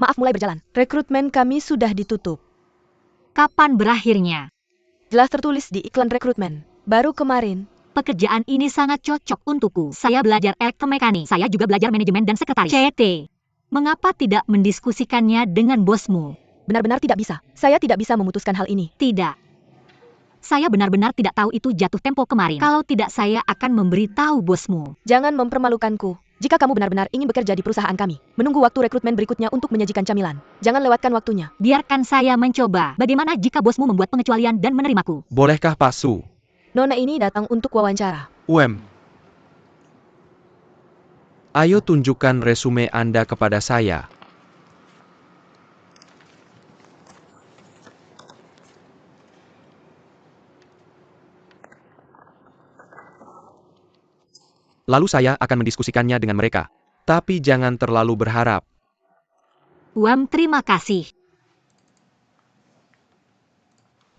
Maaf mulai berjalan. Rekrutmen kami sudah ditutup. Kapan berakhirnya? Jelas tertulis di iklan rekrutmen. Baru kemarin. Pekerjaan ini sangat cocok untukku. Saya belajar elektromekanik. Saya juga belajar manajemen dan sekretaris. CT. Mengapa tidak mendiskusikannya dengan bosmu? Benar-benar tidak bisa. Saya tidak bisa memutuskan hal ini. Tidak. Saya benar-benar tidak tahu itu jatuh tempo kemarin. Kalau tidak, saya akan memberitahu bosmu. Jangan mempermalukanku. Jika kamu benar-benar ingin bekerja di perusahaan kami, menunggu waktu rekrutmen berikutnya untuk menyajikan camilan. Jangan lewatkan waktunya. Biarkan saya mencoba. Bagaimana jika bosmu membuat pengecualian dan menerimaku? Bolehkah Pak Su? Nona ini datang untuk wawancara. Ayo tunjukkan resume Anda kepada saya. Lalu saya akan mendiskusikannya dengan mereka. Tapi jangan terlalu berharap. Terima kasih.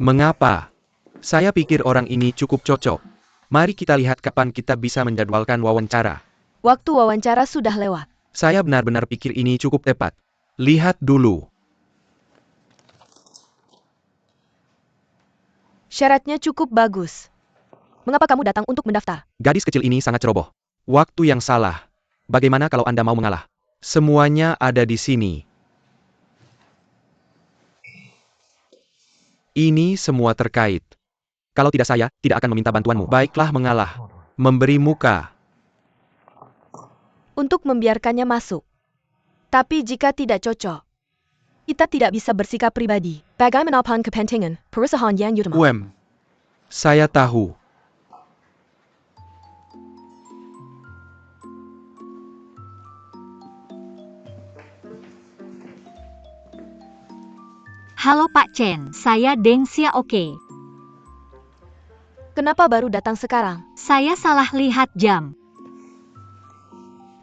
Mengapa? Saya pikir orang ini cukup cocok. Mari kita lihat kapan kita bisa menjadwalkan wawancara. Waktu wawancara sudah lewat. Saya benar-benar pikir ini cukup tepat. Lihat dulu. Syaratnya cukup bagus. Mengapa kamu datang untuk mendaftar? Gadis kecil ini sangat ceroboh. Waktu yang salah. Bagaimana kalau Anda mau mengalah? Semuanya ada di sini. Ini semua terkait. Kalau tidak, saya tidak akan meminta bantuanmu. Baiklah, mengalah. Memberi muka. Untuk membiarkannya masuk. Tapi jika tidak cocok, kita tidak bisa bersikap pribadi. Bagaimanapun kepentingan perusahaan yang utama. Saya tahu. Halo Pak Chen, saya Deng Xiaoke. Kenapa baru datang sekarang? Saya salah lihat jam.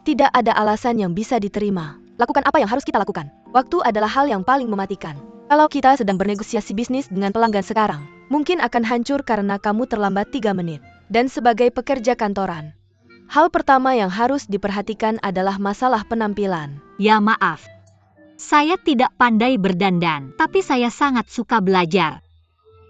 Tidak ada alasan yang bisa diterima. Lakukan apa yang harus kita lakukan. Waktu adalah hal yang paling mematikan. Kalau kita sedang bernegosiasi bisnis dengan pelanggan sekarang, mungkin akan hancur karena kamu terlambat 3 menit. Dan sebagai pekerja kantoran, hal pertama yang harus diperhatikan adalah masalah penampilan. Ya maaf. Saya tidak pandai berdandan, tapi saya sangat suka belajar.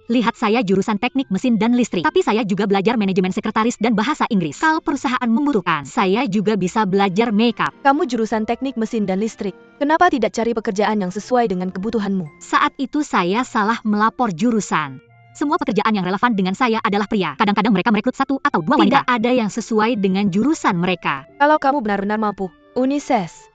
Lihat, saya jurusan teknik mesin dan listrik, tapi saya juga belajar manajemen sekretaris dan bahasa Inggris. Kalau perusahaan membutuhkan, saya juga bisa belajar makeup. Kamu jurusan teknik mesin dan listrik. Kenapa tidak cari pekerjaan yang sesuai dengan kebutuhanmu? Saat itu saya salah melapor jurusan. Semua pekerjaan yang relevan dengan saya adalah pria. Kadang-kadang mereka merekrut 1 atau 2 wanita. Tidak ada yang sesuai dengan jurusan mereka. Kalau kamu benar-benar mampu, unises.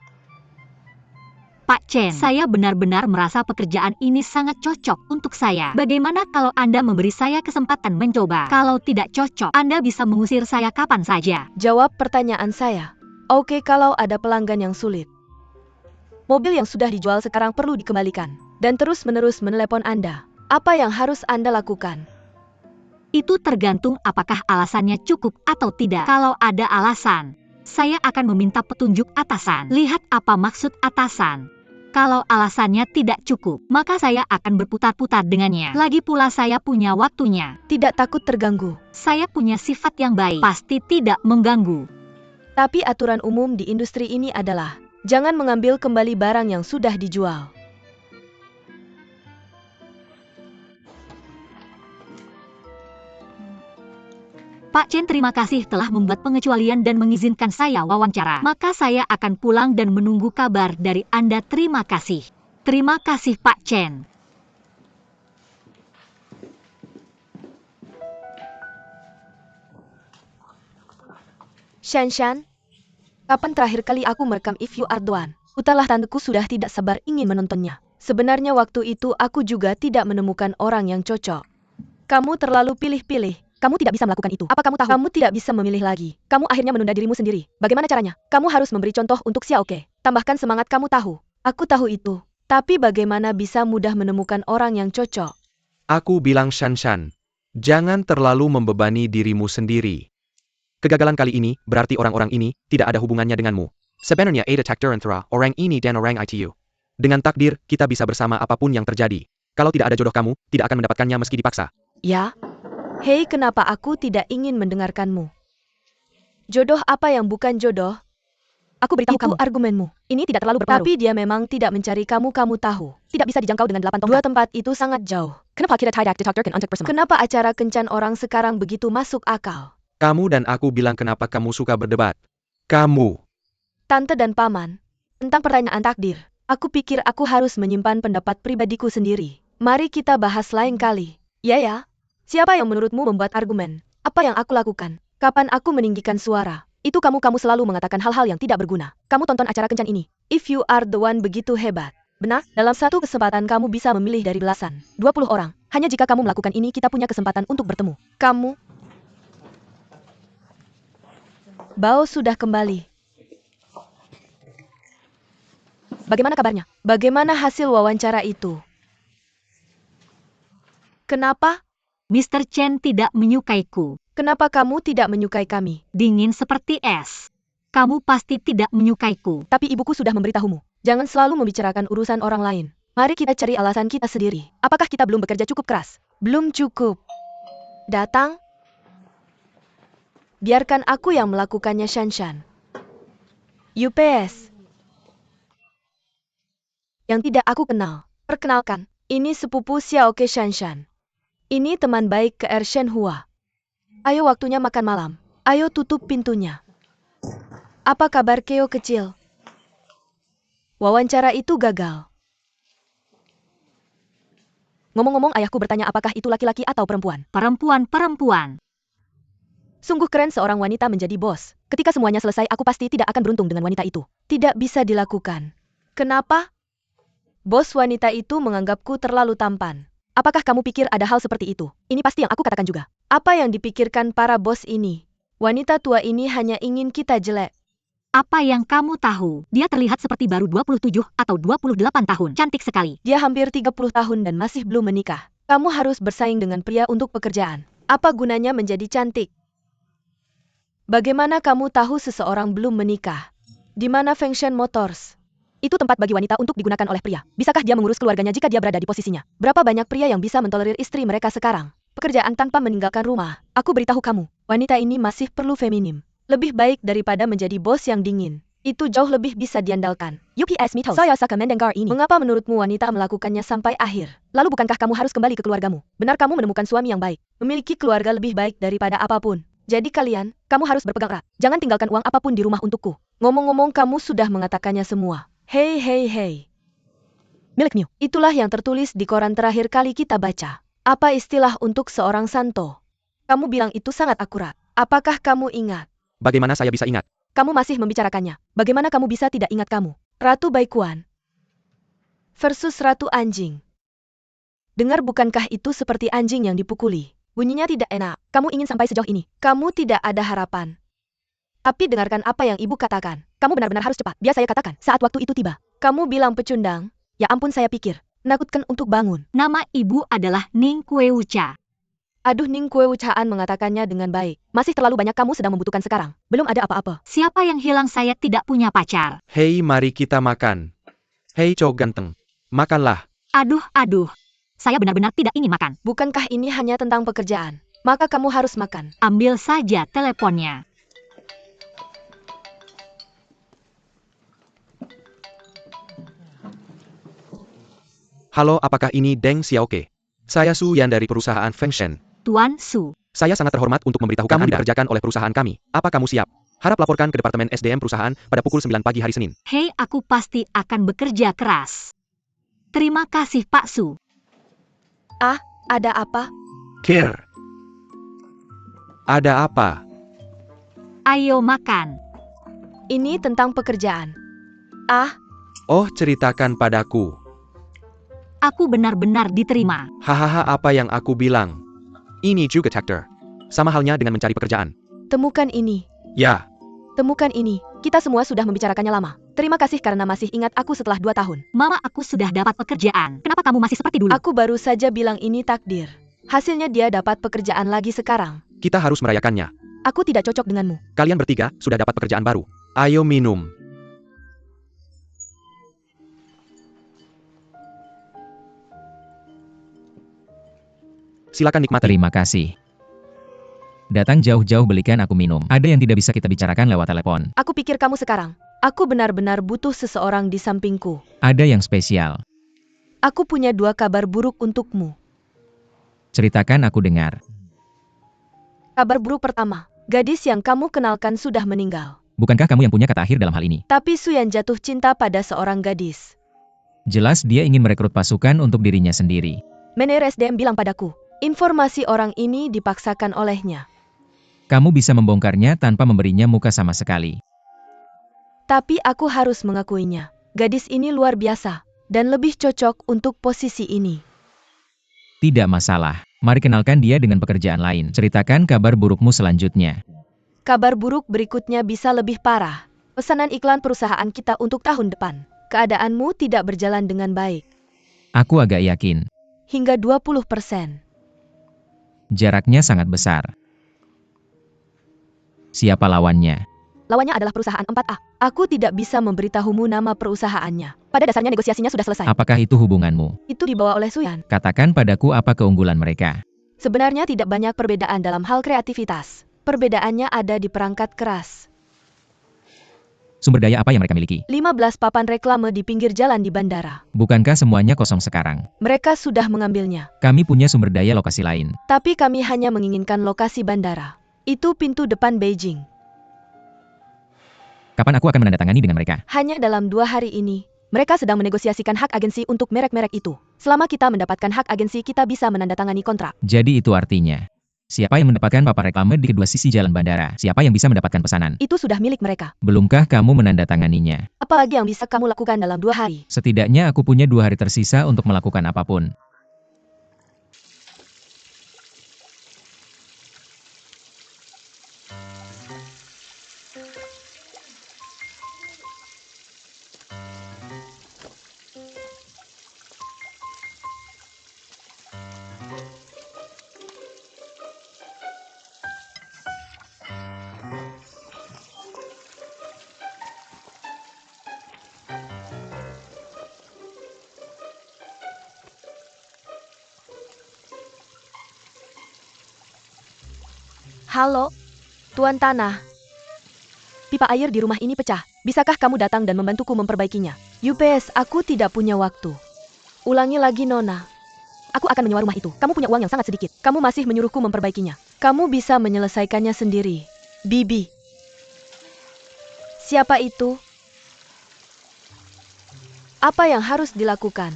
Pak Chen, saya benar-benar merasa pekerjaan ini sangat cocok untuk saya. Bagaimana kalau Anda memberi saya kesempatan mencoba? Kalau tidak cocok, Anda bisa mengusir saya kapan saja. Jawab pertanyaan saya. Oke, kalau ada pelanggan yang sulit. Mobil yang sudah dijual sekarang perlu dikembalikan. Dan terus-menerus menelepon Anda. Apa yang harus Anda lakukan? Itu tergantung apakah alasannya cukup atau tidak. Kalau ada alasan, saya akan meminta petunjuk atasan. Lihat apa maksud atasan. Kalau alasannya tidak cukup, maka saya akan berputar-putar dengannya. Lagi pula saya punya waktunya. Tidak takut terganggu. Saya punya sifat yang baik, pasti tidak mengganggu. Tapi aturan umum di industri ini adalah, jangan mengambil kembali barang yang sudah dijual. Pak Chen, terima kasih telah membuat pengecualian dan mengizinkan saya wawancara. Maka saya akan pulang dan menunggu kabar dari Anda. Terima kasih. Terima kasih Pak Chen. Shanshan, kapan terakhir kali aku merekam If You Are The One? Utahlah, tanteku sudah tidak sabar ingin menontonnya. Sebenarnya waktu itu aku juga tidak menemukan orang yang cocok. Kamu terlalu pilih-pilih. Kamu tidak bisa melakukan itu. Apa kamu tahu? Kamu tidak bisa memilih lagi. Kamu akhirnya menunda dirimu sendiri. Bagaimana caranya? Kamu harus memberi contoh untuk Xiaoke. Tambahkan semangat, kamu tahu. Aku tahu itu. Tapi bagaimana bisa mudah menemukan orang yang cocok? Aku bilang Shanshan, jangan terlalu membebani dirimu sendiri. Kegagalan kali ini berarti orang-orang ini tidak ada hubungannya denganmu. Sebenarnya ada takdir antara orang ini dan orang itu. Dengan takdir, kita bisa bersama apapun yang terjadi. Kalau tidak ada jodoh, kamu tidak akan mendapatkannya meski dipaksa. Ya? Hei, kenapa aku tidak ingin mendengarkanmu? Jodoh apa yang bukan jodoh? Aku beritahu Itu kamu. Argumenmu. Ini tidak terlalu berpengaruh. Tapi dia memang tidak mencari kamu, kamu tahu. Tidak bisa dijangkau dengan 8 tongkat. Dua tempat itu sangat jauh. Kenapa acara kencan orang sekarang begitu masuk akal? Kamu dan aku bilang kenapa kamu suka berdebat. Kamu. Tante dan paman. Tentang pertanyaan takdir. Aku pikir aku harus menyimpan pendapat pribadiku sendiri. Mari kita bahas lain kali. Ya. Siapa yang menurutmu membuat argumen? Apa yang aku lakukan? Kapan aku meninggikan suara? Itu kamu selalu mengatakan hal-hal yang tidak berguna. Kamu tonton acara kencan ini. If you are the one begitu hebat. Benar, dalam satu kesempatan kamu bisa memilih dari belasan, 20 orang. Hanya jika kamu melakukan ini kita punya kesempatan untuk bertemu. Kamu. Bao sudah kembali. Bagaimana kabarnya? Bagaimana hasil wawancara itu? Kenapa? Mr. Chen tidak menyukaiku. Kenapa kamu tidak menyukai kami? Dingin seperti es. Kamu pasti tidak menyukaiku. Tapi ibuku sudah memberitahumu. Jangan selalu membicarakan urusan orang lain. Mari kita cari alasan kita sendiri. Apakah kita belum bekerja cukup keras? Belum cukup. Datang. Biarkan aku yang melakukannya, Shanshan. UPS. Yang tidak aku kenal. Perkenalkan, ini sepupu Xiaoke Shanshan. Ini teman baik ke Shenhua. Ayo waktunya makan malam. Ayo tutup pintunya. Apa kabar Keo kecil? Wawancara itu gagal. Ngomong-ngomong, ayahku bertanya apakah itu laki-laki atau perempuan. Perempuan. Sungguh keren seorang wanita menjadi bos. Ketika semuanya selesai, aku pasti tidak akan beruntung dengan wanita itu. Tidak bisa dilakukan. Kenapa? Bos wanita itu menganggapku terlalu tampan. Apakah kamu pikir ada hal seperti itu? Ini pasti yang aku katakan juga. Apa yang dipikirkan para bos ini? Wanita tua ini hanya ingin kita jelek. Apa yang kamu tahu? Dia terlihat seperti baru 27 atau 28 tahun. Cantik sekali. Dia hampir 30 tahun dan masih belum menikah. Kamu harus bersaing dengan pria untuk pekerjaan. Apa gunanya menjadi cantik? Bagaimana kamu tahu seseorang belum menikah? Di mana Fengshen Motors? Itu tempat bagi wanita untuk digunakan oleh pria. Bisakah dia mengurus keluarganya jika dia berada di posisinya? Berapa banyak pria yang bisa mentolerir istri mereka sekarang? Pekerjaan tanpa meninggalkan rumah. Aku beritahu kamu, wanita ini masih perlu feminim. Lebih baik daripada menjadi bos yang dingin. Itu jauh lebih bisa diandalkan. UPS Mito, saya suka mendengar ini. Mengapa menurutmu wanita melakukannya sampai akhir? Lalu bukankah kamu harus kembali ke keluargamu? Benar kamu menemukan suami yang baik. Memiliki keluarga lebih baik daripada apapun. Jadi kalian, kamu harus berpegang erat. Jangan tinggalkan uang apapun di rumah untukku. Ngomong-ngomong kamu sudah mengatakannya semua. Hei. Milik Mew. Itulah yang tertulis di koran terakhir kali kita baca. Apa istilah untuk seorang santo? Kamu bilang itu sangat akurat. Apakah kamu ingat? Bagaimana saya bisa ingat? Kamu masih membicarakannya. Bagaimana kamu bisa tidak ingat kamu? Ratu Baikuan versus Ratu Anjing. Dengar, bukankah itu seperti anjing yang dipukuli? Bunyinya tidak enak. Kamu ingin sampai sejauh ini. Kamu tidak ada harapan. Tapi dengarkan apa yang ibu katakan. Kamu benar-benar harus cepat. Biar saya katakan saat waktu itu tiba. Kamu bilang pecundang. Ya ampun, saya pikir. Menakutkan untuk bangun. Nama ibu adalah Ning Kuewucha. Aduh, Ning Kuewuchaan mengatakannya dengan baik. Masih terlalu banyak kamu sedang membutuhkan sekarang. Belum ada apa-apa. Siapa yang hilang? Saya tidak punya pacar. Hei, mari kita makan. Hei cowok ganteng. Makanlah. Aduh. Saya benar-benar tidak ingin makan. Bukankah ini hanya tentang pekerjaan? Maka kamu harus makan. Ambil saja teleponnya. Halo, apakah ini Deng Xiaoke? Saya Su Yan dari perusahaan Fengshen. Tuan Su. Saya sangat terhormat untuk memberitahu kamu dikerjakan oleh perusahaan kami. Apa kamu siap? Harap laporkan ke Departemen SDM perusahaan pada pukul 9 pagi hari Senin. Hei, aku pasti akan bekerja keras. Terima kasih, Pak Su. Ah, ada apa? Kir. Ada apa? Ayo makan. Ini tentang pekerjaan. Ah, Oh, ceritakan padaku. Aku benar-benar diterima. Hahaha, apa yang aku bilang? Ini juga takdir. Sama halnya dengan mencari pekerjaan. temukan ini. Ya, Temukan ini. Kita semua sudah membicarakannya lama. Terima kasih karena masih ingat aku setelah 2 tahun. Mama, aku sudah dapat pekerjaan. Kenapa kamu masih seperti dulu? Aku baru saja bilang ini takdir. Hasilnya dia dapat pekerjaan lagi sekarang. kita harus merayakannya. Aku tidak cocok denganmu. Kalian bertiga sudah dapat pekerjaan baru. Ayo minum. Silakan nikmati. Terima kasih. Datang jauh-jauh belikan aku minum. Ada yang tidak bisa kita bicarakan lewat telepon. Aku pikir kamu sekarang Aku benar-benar butuh seseorang di sampingku. Ada yang spesial. Aku punya 2 kabar buruk untukmu. Ceritakan, aku dengar. Kabar buruk pertama, gadis yang kamu kenalkan sudah meninggal. Bukankah kamu yang punya kata akhir dalam hal ini? Tapi Suyan jatuh cinta pada seorang gadis. Jelas dia ingin merekrut pasukan untuk dirinya sendiri. Manajer SDM bilang padaku, informasi orang ini dipaksakan olehnya. Kamu bisa membongkarnya tanpa memberinya muka sama sekali. Tapi aku harus mengakuinya. Gadis ini luar biasa, dan lebih cocok untuk posisi ini. Tidak masalah. Mari kenalkan dia dengan pekerjaan lain. Ceritakan kabar burukmu selanjutnya. Kabar buruk berikutnya bisa lebih parah. Pesanan iklan perusahaan kita untuk tahun depan. Keadaanmu tidak berjalan dengan baik. Aku agak yakin. Hingga 20%. Jaraknya sangat besar. Siapa lawannya? Lawannya adalah perusahaan 4A. Aku tidak bisa memberitahumu nama perusahaannya. Pada dasarnya negosiasinya sudah selesai. Apakah itu hubunganmu? Itu dibawa oleh Suyan. Katakan padaku apa keunggulan mereka. Sebenarnya tidak banyak perbedaan dalam hal kreativitas. Perbedaannya ada di perangkat keras. Sumber daya apa yang mereka miliki? 15 papan reklame di pinggir jalan di bandara. Bukankah semuanya kosong sekarang? Mereka sudah mengambilnya. Kami punya sumber daya lokasi lain. Tapi kami hanya menginginkan lokasi bandara. Itu pintu depan Beijing. Kapan aku akan menandatangani dengan mereka? Hanya dalam 2 hari ini. Mereka sedang menegosiasikan hak agensi untuk merek-merek itu. Selama kita mendapatkan hak agensi, kita bisa menandatangani kontrak. Jadi itu artinya, siapa yang mendapatkan papan reklame di kedua sisi jalan bandara? Siapa yang bisa mendapatkan pesanan? Itu sudah milik mereka. Belumkah kamu menandatanganinya? Apalagi yang bisa kamu lakukan dalam 2 hari? Setidaknya aku punya 2 hari tersisa untuk melakukan apapun. Halo, Tuan Tanah. Pipa air di rumah ini pecah. Bisakah kamu datang dan membantuku memperbaikinya? UPS, aku tidak punya waktu. Ulangi lagi, Nona. Aku akan menyewa rumah itu. Kamu punya uang yang sangat sedikit. Kamu masih menyuruhku memperbaikinya. Kamu bisa menyelesaikannya sendiri. Bibi. Siapa itu? Apa yang harus dilakukan?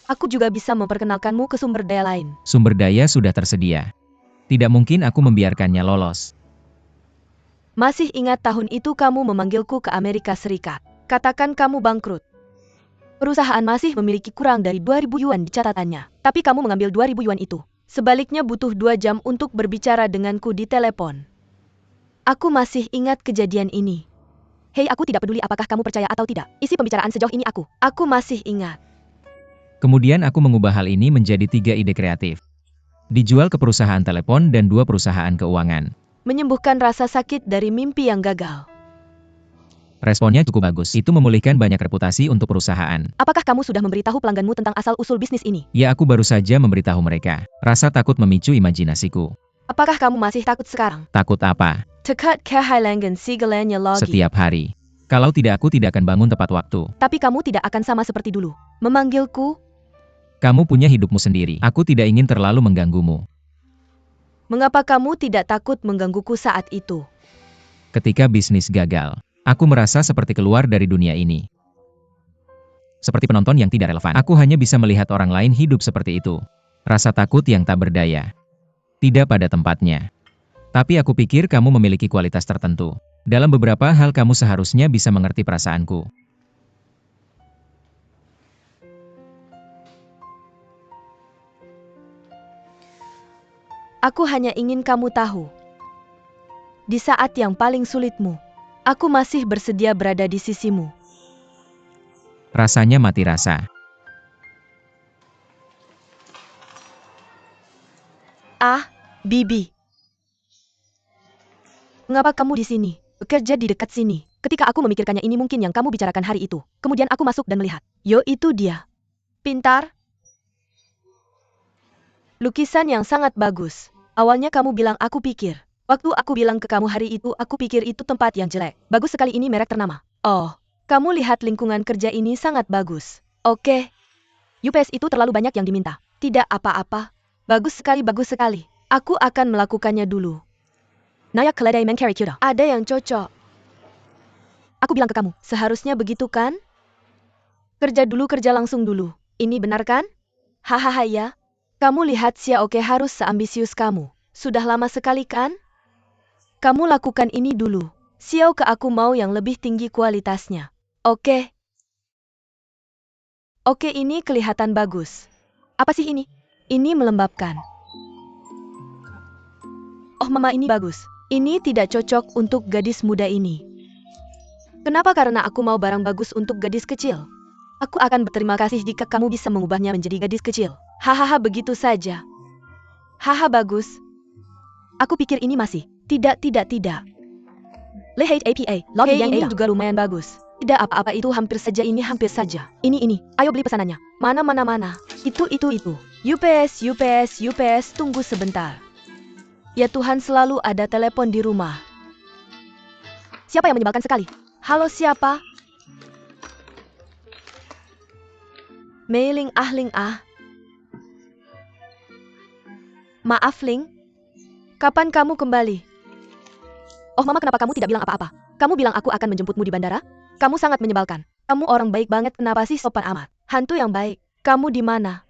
Aku juga bisa memperkenalkanmu ke sumber daya lain. Sumber daya sudah tersedia. Tidak mungkin aku membiarkannya lolos. Masih ingat tahun itu kamu memanggilku ke Amerika Serikat. Katakan kamu bangkrut. Perusahaan masih memiliki kurang dari 2.000 yuan di catatannya. Tapi kamu mengambil 2.000 yuan itu. Sebaliknya butuh 2 jam untuk berbicara denganku di telepon. Aku masih ingat kejadian ini. Hei, aku tidak peduli apakah kamu percaya atau tidak. Isi pembicaraan sejauh ini aku masih ingat. Kemudian aku mengubah hal ini menjadi 3 ide kreatif. Dijual ke perusahaan telepon dan 2 perusahaan keuangan. Menyembuhkan rasa sakit dari mimpi yang gagal. Responnya cukup bagus. Itu memulihkan banyak reputasi untuk perusahaan. Apakah kamu sudah memberitahu pelangganmu tentang asal-usul bisnis ini? Ya, aku baru saja memberitahu mereka. Rasa takut memicu imajinasiku. Apakah kamu masih takut sekarang? Takut apa? Tekat kehilangan segalanya lagi. Setiap hari. Kalau tidak, aku tidak akan bangun tepat waktu. Tapi kamu tidak akan sama seperti dulu. Memanggilku. Kamu punya hidupmu sendiri. Aku tidak ingin terlalu mengganggumu. Mengapa kamu tidak takut menggangguku saat itu? Ketika bisnis gagal, aku merasa seperti keluar dari dunia ini. Seperti penonton yang tidak relevan. Aku hanya bisa melihat orang lain hidup seperti itu. Rasa takut yang tak berdaya. Tidak pada tempatnya. Tapi aku pikir kamu memiliki kualitas tertentu. Dalam beberapa hal kamu seharusnya bisa mengerti perasaanku. Aku hanya ingin kamu tahu. Di saat yang paling sulitmu, aku masih bersedia berada di sisimu. Rasanya mati rasa. Ah, Bibi. Mengapa kamu di sini? Bekerja di dekat sini. Ketika aku memikirkannya, ini mungkin yang kamu bicarakan hari itu. Kemudian aku masuk dan melihat. Yo, itu dia. Pintar. Lukisan yang sangat bagus. Awalnya kamu bilang aku pikir. Waktu aku bilang ke kamu hari itu aku pikir itu tempat yang jelek. Bagus sekali ini merek ternama. Oh, kamu lihat lingkungan kerja ini sangat bagus. Oke. UPS itu terlalu banyak yang diminta. Tidak apa-apa. Bagus sekali, bagus sekali. Aku akan melakukannya dulu. Naya keledai mencari kuda. Ada yang cocok. Aku bilang ke kamu, seharusnya begitu kan? Kerja dulu, kerja langsung dulu. Ini benar kan? Hahaha ya. Kamu lihat Xiaoke harus seambisius kamu. Sudah lama sekali kan? Kamu lakukan ini dulu. Xiaoke aku mau yang lebih tinggi kualitasnya. Oke. Oke, ini kelihatan bagus. Apa sih ini? Ini melembabkan. Oh mama, ini bagus. Ini tidak cocok untuk gadis muda ini. Kenapa? Karena aku mau barang bagus untuk gadis kecil. Aku akan berterima kasih jika kamu bisa mengubahnya menjadi gadis kecil. Hahaha, begitu saja. Haha, bagus. Aku pikir ini masih. Tidak. LHAPA, lobby yang ini juga lumayan bagus. Tidak apa-apa, itu hampir saja, ini hampir saja. Ini. Ayo beli pesanannya. Mana. Itu. UPS, tunggu sebentar. Ya Tuhan, selalu ada telepon di rumah. Siapa yang menyebalkan sekali? Halo, siapa? Mei Ling ah. Maaf Ling. Kapan kamu kembali? Oh mama, kenapa kamu tidak bilang apa-apa? Kamu bilang aku akan menjemputmu di bandara? Kamu sangat menyebalkan. Kamu orang baik banget, kenapa sih sopan amat? Hantu yang baik. Kamu di mana?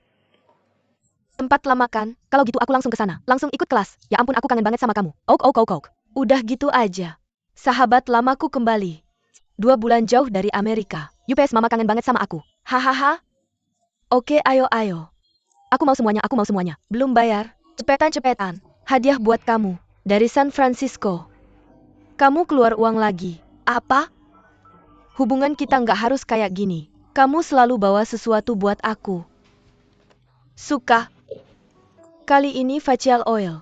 Tempat lama kan? Kalau gitu aku langsung ke sana. Langsung ikut kelas. Ya ampun, aku kangen banget sama kamu. Ok. Udah gitu aja. Sahabat lamaku kembali. 2 bulan jauh dari Amerika. UPS, mama kangen banget sama aku. Hahaha. Oke, ayo. Aku mau semuanya. Belum bayar. Cepetan. Hadiah buat kamu. Dari San Francisco. Kamu keluar uang lagi. Apa? Hubungan kita nggak harus kayak gini. Kamu selalu bawa sesuatu buat aku. Suka. Kali ini facial oil.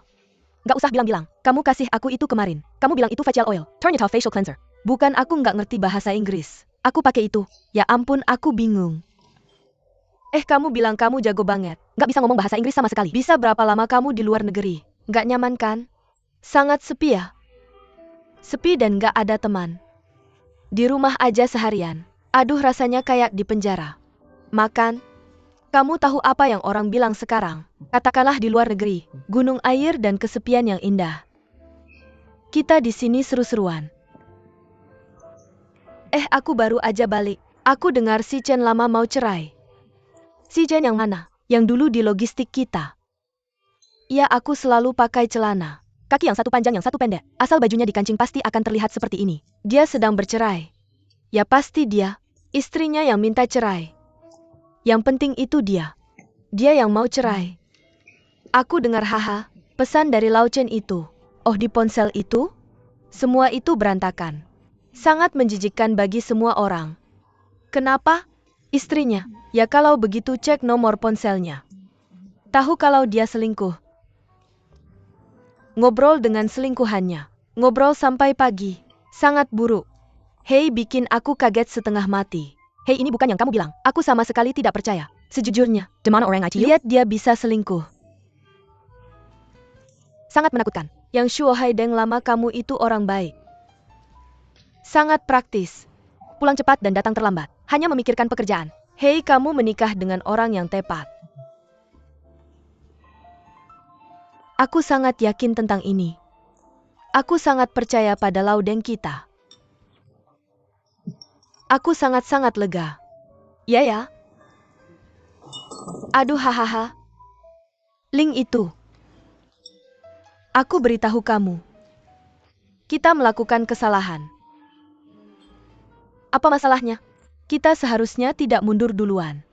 Nggak usah bilang-bilang. Kamu kasih aku itu kemarin. Kamu bilang itu facial oil. Turn it off facial cleanser. Bukan, aku nggak ngerti bahasa Inggris. Aku pakai itu. Ya ampun, aku bingung. Kamu bilang kamu jago banget. Nggak bisa ngomong bahasa Inggris sama sekali. Bisa berapa lama kamu di luar negeri? Nggak nyaman kan? Sangat sepi ya? Sepi dan nggak ada teman. Di rumah aja seharian. Aduh, rasanya kayak di penjara. Makan. Kamu tahu apa yang orang bilang sekarang? Katakanlah di luar negeri, gunung air dan kesepian yang indah. Kita di sini seru-seruan. Aku baru aja balik. Aku dengar si Chen lama mau cerai. Si Chen yang mana? Yang dulu di logistik kita. Ya, aku selalu pakai celana. Kaki yang satu panjang, yang satu pendek. Asal bajunya dikancing pasti akan terlihat seperti ini. Dia sedang bercerai. Ya pasti dia. Istrinya yang minta cerai. Yang penting itu dia. Dia yang mau cerai. Aku dengar haha. Pesan dari Lao Chen itu. Oh, di ponsel itu? Semua itu berantakan. Sangat menjijikkan bagi semua orang. Kenapa? Istrinya. Ya kalau begitu cek nomor ponselnya. Tahu kalau dia selingkuh. Ngobrol dengan selingkuhannya. Ngobrol sampai pagi. Sangat buruk. Hei, bikin aku kaget setengah mati. Hei, ini bukan yang kamu bilang. Aku sama sekali tidak percaya. Sejujurnya, di mana orang IT? Lihat dia bisa selingkuh. Sangat menakutkan. Yang Shuo Haideng lama kamu itu orang baik. Sangat praktis. Pulang cepat dan datang terlambat. Hanya memikirkan pekerjaan. Hei, kamu menikah dengan orang yang tepat. Aku sangat yakin tentang ini. Aku sangat percaya pada Lao Deng kita. Aku sangat-sangat lega. Ya. Aduh, hahaha. Ling itu. Aku beritahu kamu. Kita melakukan kesalahan. Apa masalahnya? Kita seharusnya tidak mundur duluan.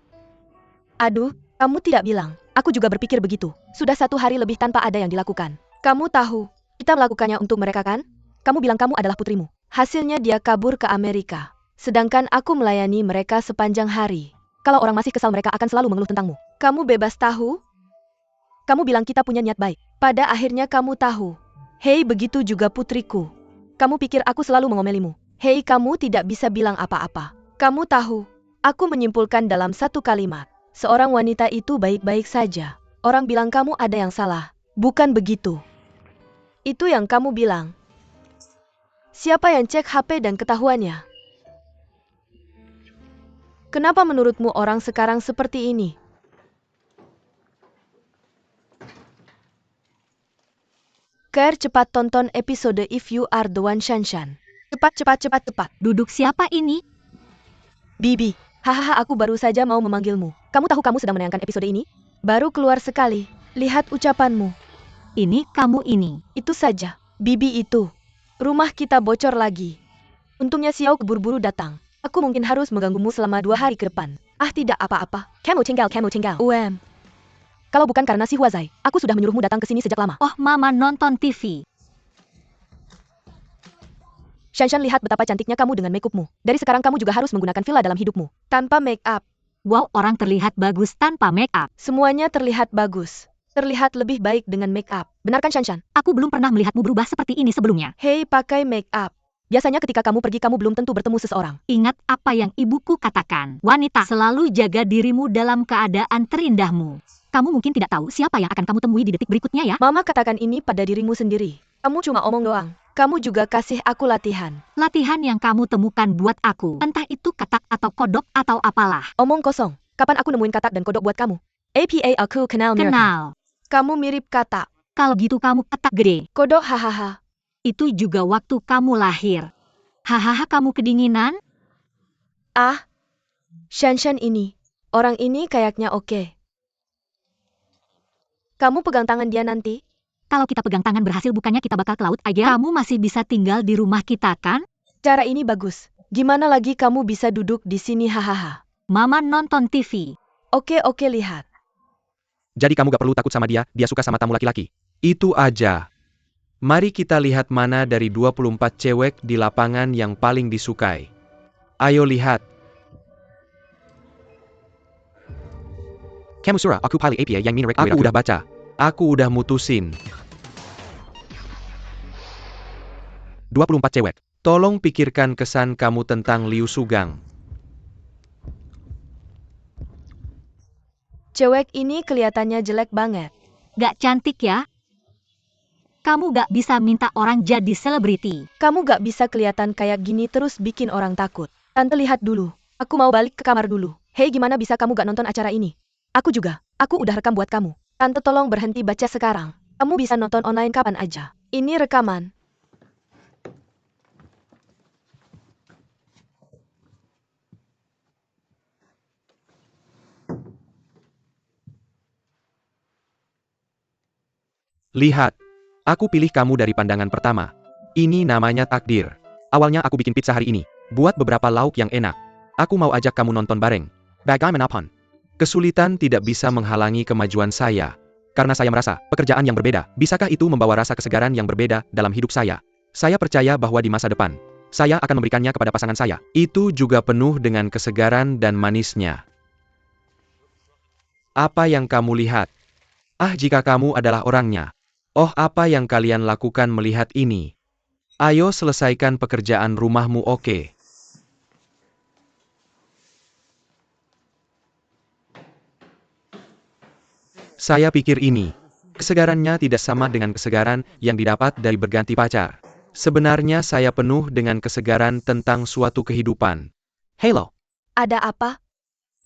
Aduh, kamu tidak bilang. Aku juga berpikir begitu. Sudah 1 hari lebih tanpa ada yang dilakukan. Kamu tahu, kita melakukannya untuk mereka kan? Kamu bilang kamu adalah putrimu. Hasilnya dia kabur ke Amerika. Sedangkan aku melayani mereka sepanjang hari. Kalau orang masih kesal, mereka akan selalu mengeluh tentangmu. Kamu bebas tahu? Kamu bilang kita punya niat baik. Pada akhirnya kamu tahu. Hei, begitu juga putriku. Kamu pikir aku selalu mengomelimu. Hei, kamu tidak bisa bilang apa-apa. Kamu tahu, aku menyimpulkan dalam 1 kalimat. Seorang wanita itu baik-baik saja. Orang bilang kamu ada yang salah. Bukan begitu. Itu yang kamu bilang. Siapa yang cek HP dan ketahuannya? Kenapa menurutmu orang sekarang seperti ini? Care, cepat tonton episode If You Are The One Shanshan. Cepat. Duduk siapa ini? Bibi, hahaha, aku baru saja mau memanggilmu. Kamu tahu kamu sedang menayangkan episode ini? Baru keluar sekali. Lihat ucapanmu. Ini kamu ini. Itu saja. Bibi itu. Rumah kita bocor lagi. Untungnya Xiao keburu-buru datang. Aku mungkin harus mengganggumu selama 2 hari ke depan. Ah, tidak apa-apa. Kamu tinggal. Kalau bukan karena si Huazai, aku sudah menyuruhmu datang ke sini sejak lama. Oh, Mama nonton TV. Shanshan, lihat betapa cantiknya kamu dengan make-upmu. Dari sekarang kamu juga harus menggunakan filler dalam hidupmu. Tanpa make-up. Wow, orang terlihat bagus tanpa make up. Semuanya terlihat bagus. Terlihat lebih baik dengan make-up. Benar kan, Shanshan? Aku belum pernah melihatmu berubah seperti ini sebelumnya. Hei, pakai make-up. Biasanya ketika kamu pergi kamu belum tentu bertemu seseorang. Ingat apa yang ibuku katakan. Wanita, selalu jaga dirimu dalam keadaan terindahmu. Kamu mungkin tidak tahu siapa yang akan kamu temui di detik berikutnya ya. Mama katakan ini pada dirimu sendiri. Kamu cuma omong doang. Kamu juga kasih aku latihan. Latihan yang kamu temukan buat aku. Entah itu katak atau kodok atau apalah. Omong kosong. Kapan aku nemuin katak dan kodok buat kamu? APA, aku kenal mereka. Kenal. Kamu mirip katak. Kalau gitu kamu katak gede. Kodok, hahaha. Itu juga waktu kamu lahir. Hahaha, kamu kedinginan? Ah, Shanshan ini. Orang ini kayaknya oke. Kamu pegang tangan dia nanti? Kalau kita pegang tangan berhasil bukannya kita bakal ke laut aja? Kamu masih bisa tinggal di rumah kita kan? Cara ini bagus. Gimana lagi kamu bisa duduk di sini, hahaha. Mama nonton TV. Oke, lihat. Jadi kamu gak perlu takut sama dia suka sama tamu laki-laki. Itu aja. Mari kita lihat mana dari 24 cewek di lapangan yang paling disukai. Ayo lihat. Kamu surah, aku pilih APA yang minrek. Aku udah baca. Aku udah mutusin. 24 cewek. Tolong pikirkan kesan kamu tentang Liu Sugang. Cewek ini kelihatannya jelek banget. Gak cantik ya? Kamu gak bisa minta orang jadi selebriti. Kamu gak bisa kelihatan kayak gini terus bikin orang takut. Tante, lihat dulu. Aku mau balik ke kamar dulu. Hei, gimana bisa kamu gak nonton acara ini? Aku juga. Aku udah rekam buat kamu. Tante, tolong berhenti baca sekarang. Kamu bisa nonton online kapan aja. Ini rekaman. Lihat. Aku pilih kamu dari pandangan pertama. Ini namanya takdir. Awalnya aku bikin pizza hari ini. Buat beberapa lauk yang enak. Aku mau ajak kamu nonton bareng. Bagaimanapun. Kesulitan tidak bisa menghalangi kemajuan saya. Karena saya merasa, pekerjaan yang berbeda, bisakah itu membawa rasa kesegaran yang berbeda dalam hidup saya? Saya percaya bahwa di masa depan, saya akan memberikannya kepada pasangan saya. Itu juga penuh dengan kesegaran dan manisnya. Apa yang kamu lihat? Ah, jika kamu adalah orangnya. Oh, apa yang kalian lakukan melihat ini? Ayo selesaikan pekerjaan rumahmu, oke? Saya pikir ini. Kesegarannya tidak sama dengan kesegaran yang didapat dari berganti pacar. Sebenarnya saya penuh dengan kesegaran tentang suatu kehidupan. Hello. Ada apa?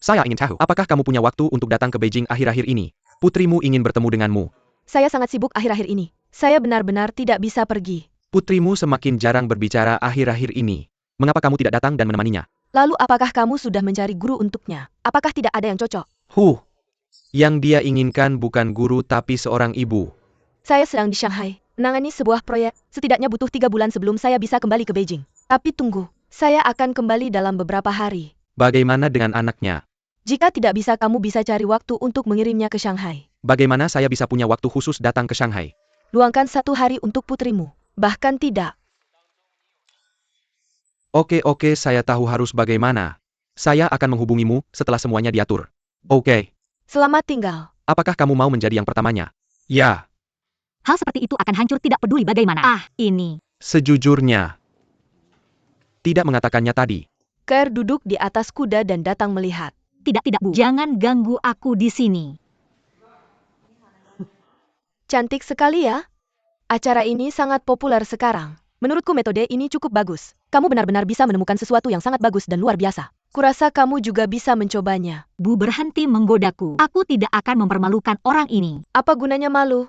Saya ingin tahu, apakah kamu punya waktu untuk datang ke Beijing akhir-akhir ini? Putrimu ingin bertemu denganmu. Saya sangat sibuk akhir-akhir ini. Saya benar-benar tidak bisa pergi. Putrimu semakin jarang berbicara akhir-akhir ini. Mengapa kamu tidak datang dan menemaninya? Lalu apakah kamu sudah mencari guru untuknya? Apakah tidak ada yang cocok? Yang dia inginkan bukan guru tapi seorang ibu. Saya sedang di Shanghai, menangani sebuah proyek. Setidaknya butuh 3 bulan sebelum saya bisa kembali ke Beijing. Tapi tunggu, saya akan kembali dalam beberapa hari. Bagaimana dengan anaknya? Jika tidak bisa, kamu bisa cari waktu untuk mengirimnya ke Shanghai. Bagaimana saya bisa punya waktu khusus datang ke Shanghai? Luangkan 1 hari untuk putrimu. Bahkan tidak. Oke, saya tahu harus bagaimana. Saya akan menghubungimu setelah semuanya diatur. Oke. Selamat tinggal. Apakah kamu mau menjadi yang pertamanya? Ya. Hal seperti itu akan hancur tidak peduli bagaimana. Ini. Sejujurnya. Tidak mengatakannya tadi. Claire duduk di atas kuda dan datang melihat. Tidak, Bu. Jangan ganggu aku di sini. Cantik sekali ya. Acara ini sangat populer sekarang. Menurutku metode ini cukup bagus. Kamu benar-benar bisa menemukan sesuatu yang sangat bagus dan luar biasa. Kurasa kamu juga bisa mencobanya. Bu, berhenti menggodaku. Aku tidak akan mempermalukan orang ini. Apa gunanya malu?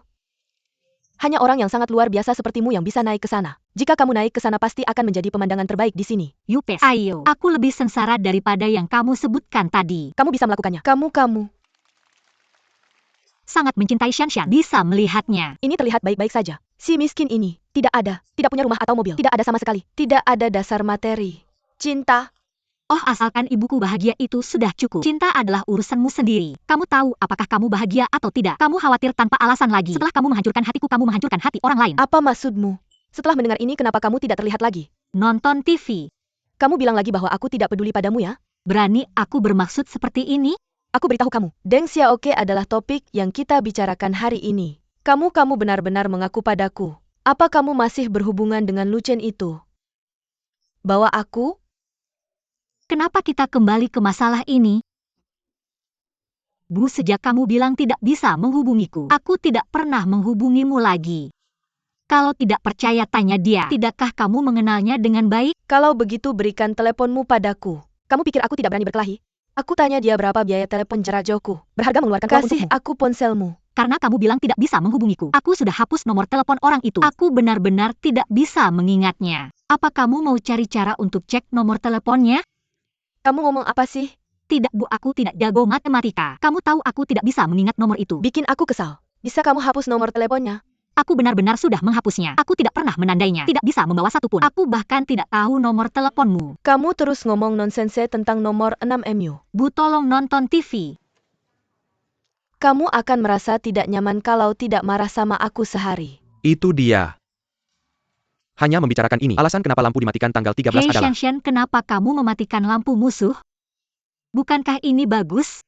Hanya orang yang sangat luar biasa sepertimu yang bisa naik ke sana. Jika kamu naik ke sana pasti akan menjadi pemandangan terbaik di sini. Yupes, ayo. Aku lebih sengsara daripada yang kamu sebutkan tadi. Kamu bisa melakukannya. Kamu. Sangat mencintai Shanshan. Bisa melihatnya. Ini terlihat baik-baik saja. Si miskin ini, tidak punya rumah atau mobil. Tidak ada sama sekali. Tidak ada dasar materi. Cinta. Oh, asalkan ibuku bahagia itu sudah cukup. Cinta adalah urusanmu sendiri. Kamu tahu apakah kamu bahagia atau tidak. Kamu khawatir tanpa alasan lagi. Setelah kamu menghancurkan hatiku, kamu menghancurkan hati orang lain. Apa maksudmu? Setelah mendengar ini kenapa kamu tidak terlihat lagi? Nonton TV. Kamu bilang lagi bahwa aku tidak peduli padamu ya? Berani aku bermaksud seperti ini? Aku beritahu kamu, Deng Xiaoke adalah topik yang kita bicarakan hari ini. Kamu benar-benar mengaku padaku. Apa kamu masih berhubungan dengan Lucien itu? Bawa aku? Kenapa kita kembali ke masalah ini? Bu, sejak kamu bilang tidak bisa menghubungiku, aku tidak pernah menghubungimu lagi. Kalau tidak percaya tanya dia. Tidakkah kamu mengenalnya dengan baik? Kalau begitu berikan teleponmu padaku. Kamu pikir aku tidak berani berkelahi? Aku tanya dia berapa biaya telepon jarak jauhku. Berharga mengeluarkan uang Kasih untukmu. Aku ponselmu. Karena kamu bilang tidak bisa menghubungiku. Aku sudah hapus nomor telepon orang itu. Aku benar-benar tidak bisa mengingatnya. Apa kamu mau cari cara untuk cek nomor teleponnya? Kamu ngomong apa sih? Tidak Bu, aku tidak jago matematika. Kamu tahu aku tidak bisa mengingat nomor itu. Bikin aku kesal. Bisa kamu hapus nomor teleponnya? Aku benar-benar sudah menghapusnya. Aku tidak pernah menandainya. Tidak bisa membawa satupun. Aku bahkan tidak tahu nomor teleponmu. Kamu terus ngomong nonsense tentang nomor 6MU. Bu, tolong nonton TV. Kamu akan merasa tidak nyaman kalau tidak marah sama aku sehari. Itu dia. Hanya membicarakan ini. Alasan kenapa lampu dimatikan tanggal 13 Hei adalah... Shanshan, kenapa kamu mematikan lampu musuh? Bukankah ini bagus?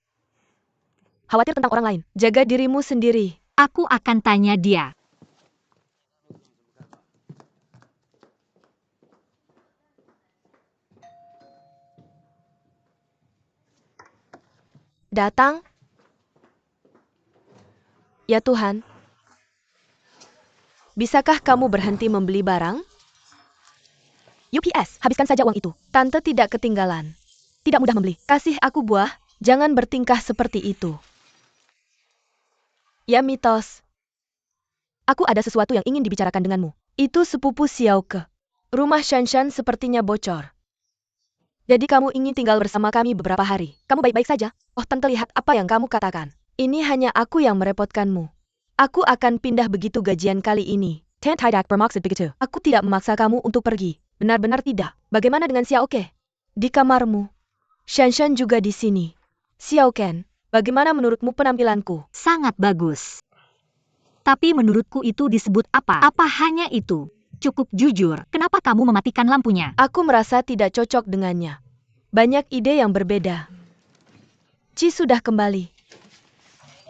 Khawatir tentang orang lain. Jaga dirimu sendiri. Aku akan tanya dia. Datang. Ya Tuhan. Bisakah kamu berhenti membeli barang? UPS, habiskan saja uang itu. Tante tidak ketinggalan. Tidak mudah membeli. Kasih aku buah, jangan bertingkah seperti itu. Ya mitos. Aku ada sesuatu yang ingin dibicarakan denganmu. Itu sepupu Xiaoke. Rumah Shanshan sepertinya bocor. Jadi kamu ingin tinggal bersama kami beberapa hari. Kamu baik-baik saja? Oh, tante lihat apa yang kamu katakan. Ini hanya aku yang merepotkanmu. Aku akan pindah begitu gajian kali ini. Tidak bermaksud begitu. Aku tidak memaksa kamu untuk pergi. Benar-benar tidak. Bagaimana dengan Xiaoke? Di kamarmu. Shanshan juga di sini. Xiaoken, bagaimana menurutmu penampilanku? Sangat bagus. Tapi menurutku itu disebut apa? Apa hanya itu? Cukup jujur, kenapa kamu mematikan lampunya? Aku merasa tidak cocok dengannya. Banyak ide yang berbeda. Ci sudah kembali.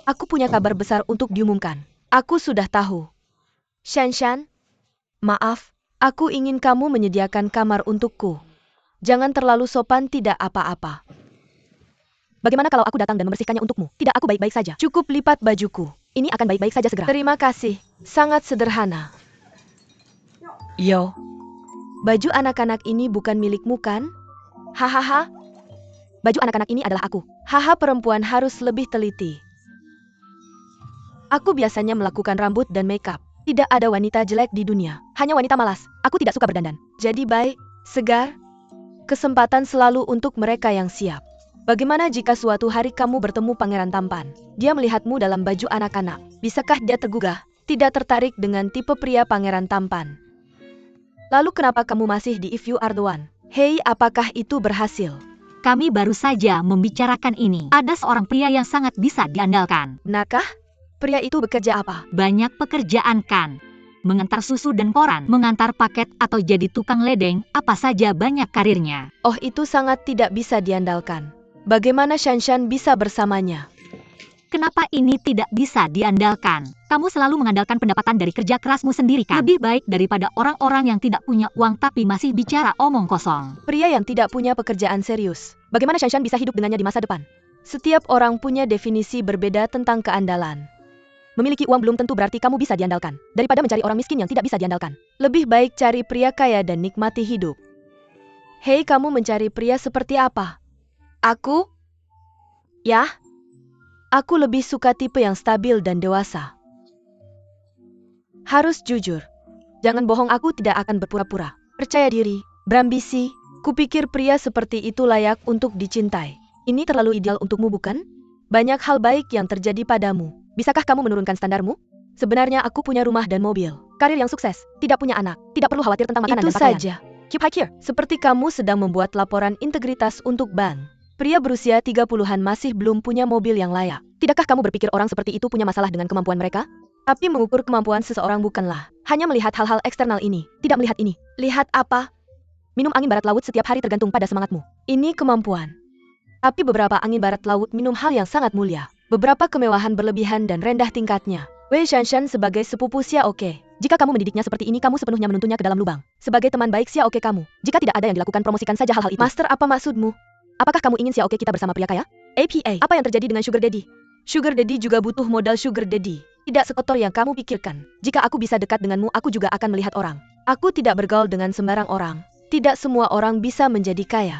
Aku punya kabar besar untuk diumumkan. Aku sudah tahu. Shanshan, maaf, aku ingin kamu menyediakan kamar untukku. Jangan terlalu sopan, tidak apa-apa. Bagaimana kalau aku datang dan membersihkannya untukmu? Tidak, aku baik-baik saja. Cukup lipat bajuku. Ini akan baik-baik saja segera. Terima kasih. Sangat sederhana. Yo. Baju anak-anak ini bukan milikmu kan? Hahaha. Baju anak-anak ini adalah aku. Haha, perempuan harus lebih teliti. Aku biasanya melakukan rambut dan makeup. Tidak ada wanita jelek di dunia. Hanya wanita malas. Aku tidak suka berdandan. Jadi baik, segar. Kesempatan selalu untuk mereka yang siap. Bagaimana jika suatu hari kamu bertemu pangeran tampan? Dia melihatmu dalam baju anak-anak. Bisakah dia tergugah? Tidak tertarik dengan tipe pria pangeran tampan. Lalu kenapa kamu masih di If You Are The One? Hei, apakah itu berhasil? Kami baru saja membicarakan ini. Ada seorang pria yang sangat bisa diandalkan. Benarkah? Pria itu bekerja apa? Banyak pekerjaan kan. Mengantar susu dan koran, mengantar paket atau jadi tukang ledeng, apa saja banyak karirnya. Oh, itu sangat tidak bisa diandalkan. Bagaimana Shanshan bisa bersamanya? Kenapa ini tidak bisa diandalkan? Kamu selalu mengandalkan pendapatan dari kerja kerasmu sendiri kan? Lebih baik daripada orang-orang yang tidak punya uang tapi masih bicara omong kosong. Pria yang tidak punya pekerjaan serius. Bagaimana Shanshan bisa hidup dengannya di masa depan? Setiap orang punya definisi berbeda tentang keandalan. Memiliki uang belum tentu berarti kamu bisa diandalkan. Daripada mencari orang miskin yang tidak bisa diandalkan. Lebih baik cari pria kaya dan nikmati hidup. Hei, kamu mencari pria seperti apa? Aku? Ya? Aku lebih suka tipe yang stabil dan dewasa. Harus jujur. Jangan bohong, aku tidak akan berpura-pura. Percaya diri, berambisi. Kupikir pria seperti itu layak untuk dicintai. Ini terlalu ideal untukmu, bukan? Banyak hal baik yang terjadi padamu. Bisakah kamu menurunkan standarmu? Sebenarnya aku punya rumah dan mobil. Karir yang sukses. Tidak punya anak. Tidak perlu khawatir tentang makanan dan pakaian. Itu saja. Keep high here. Seperti kamu sedang membuat laporan integritas untuk bank. Pria berusia 30-an masih belum punya mobil yang layak. Tidakkah kamu berpikir orang seperti itu punya masalah dengan kemampuan mereka? Tapi mengukur kemampuan seseorang bukanlah hanya melihat hal-hal eksternal ini. Tidak melihat ini. Lihat apa? Minum angin barat laut setiap hari tergantung pada semangatmu. Ini kemampuan. Tapi beberapa angin barat laut minum hal yang sangat mulia. Beberapa kemewahan berlebihan dan rendah tingkatnya. Wei Shanshan sebagai sepupu Xiaoke. Jika kamu mendidiknya seperti ini, kamu sepenuhnya menuntunnya ke dalam lubang. Sebagai teman baik Xiaoke kamu, jika tidak ada yang dilakukan, promosikan saja hal-hal itu. Master, apa maksudmu? Apakah kamu ingin Xiaoke kita bersama pria kaya? APA, apa yang terjadi dengan Sugar Daddy? Sugar Daddy juga butuh modal Sugar Daddy. Tidak sekotor yang kamu pikirkan. Jika aku bisa dekat denganmu, aku juga akan melihat orang. Aku tidak bergaul dengan sembarang orang. Tidak semua orang bisa menjadi kaya.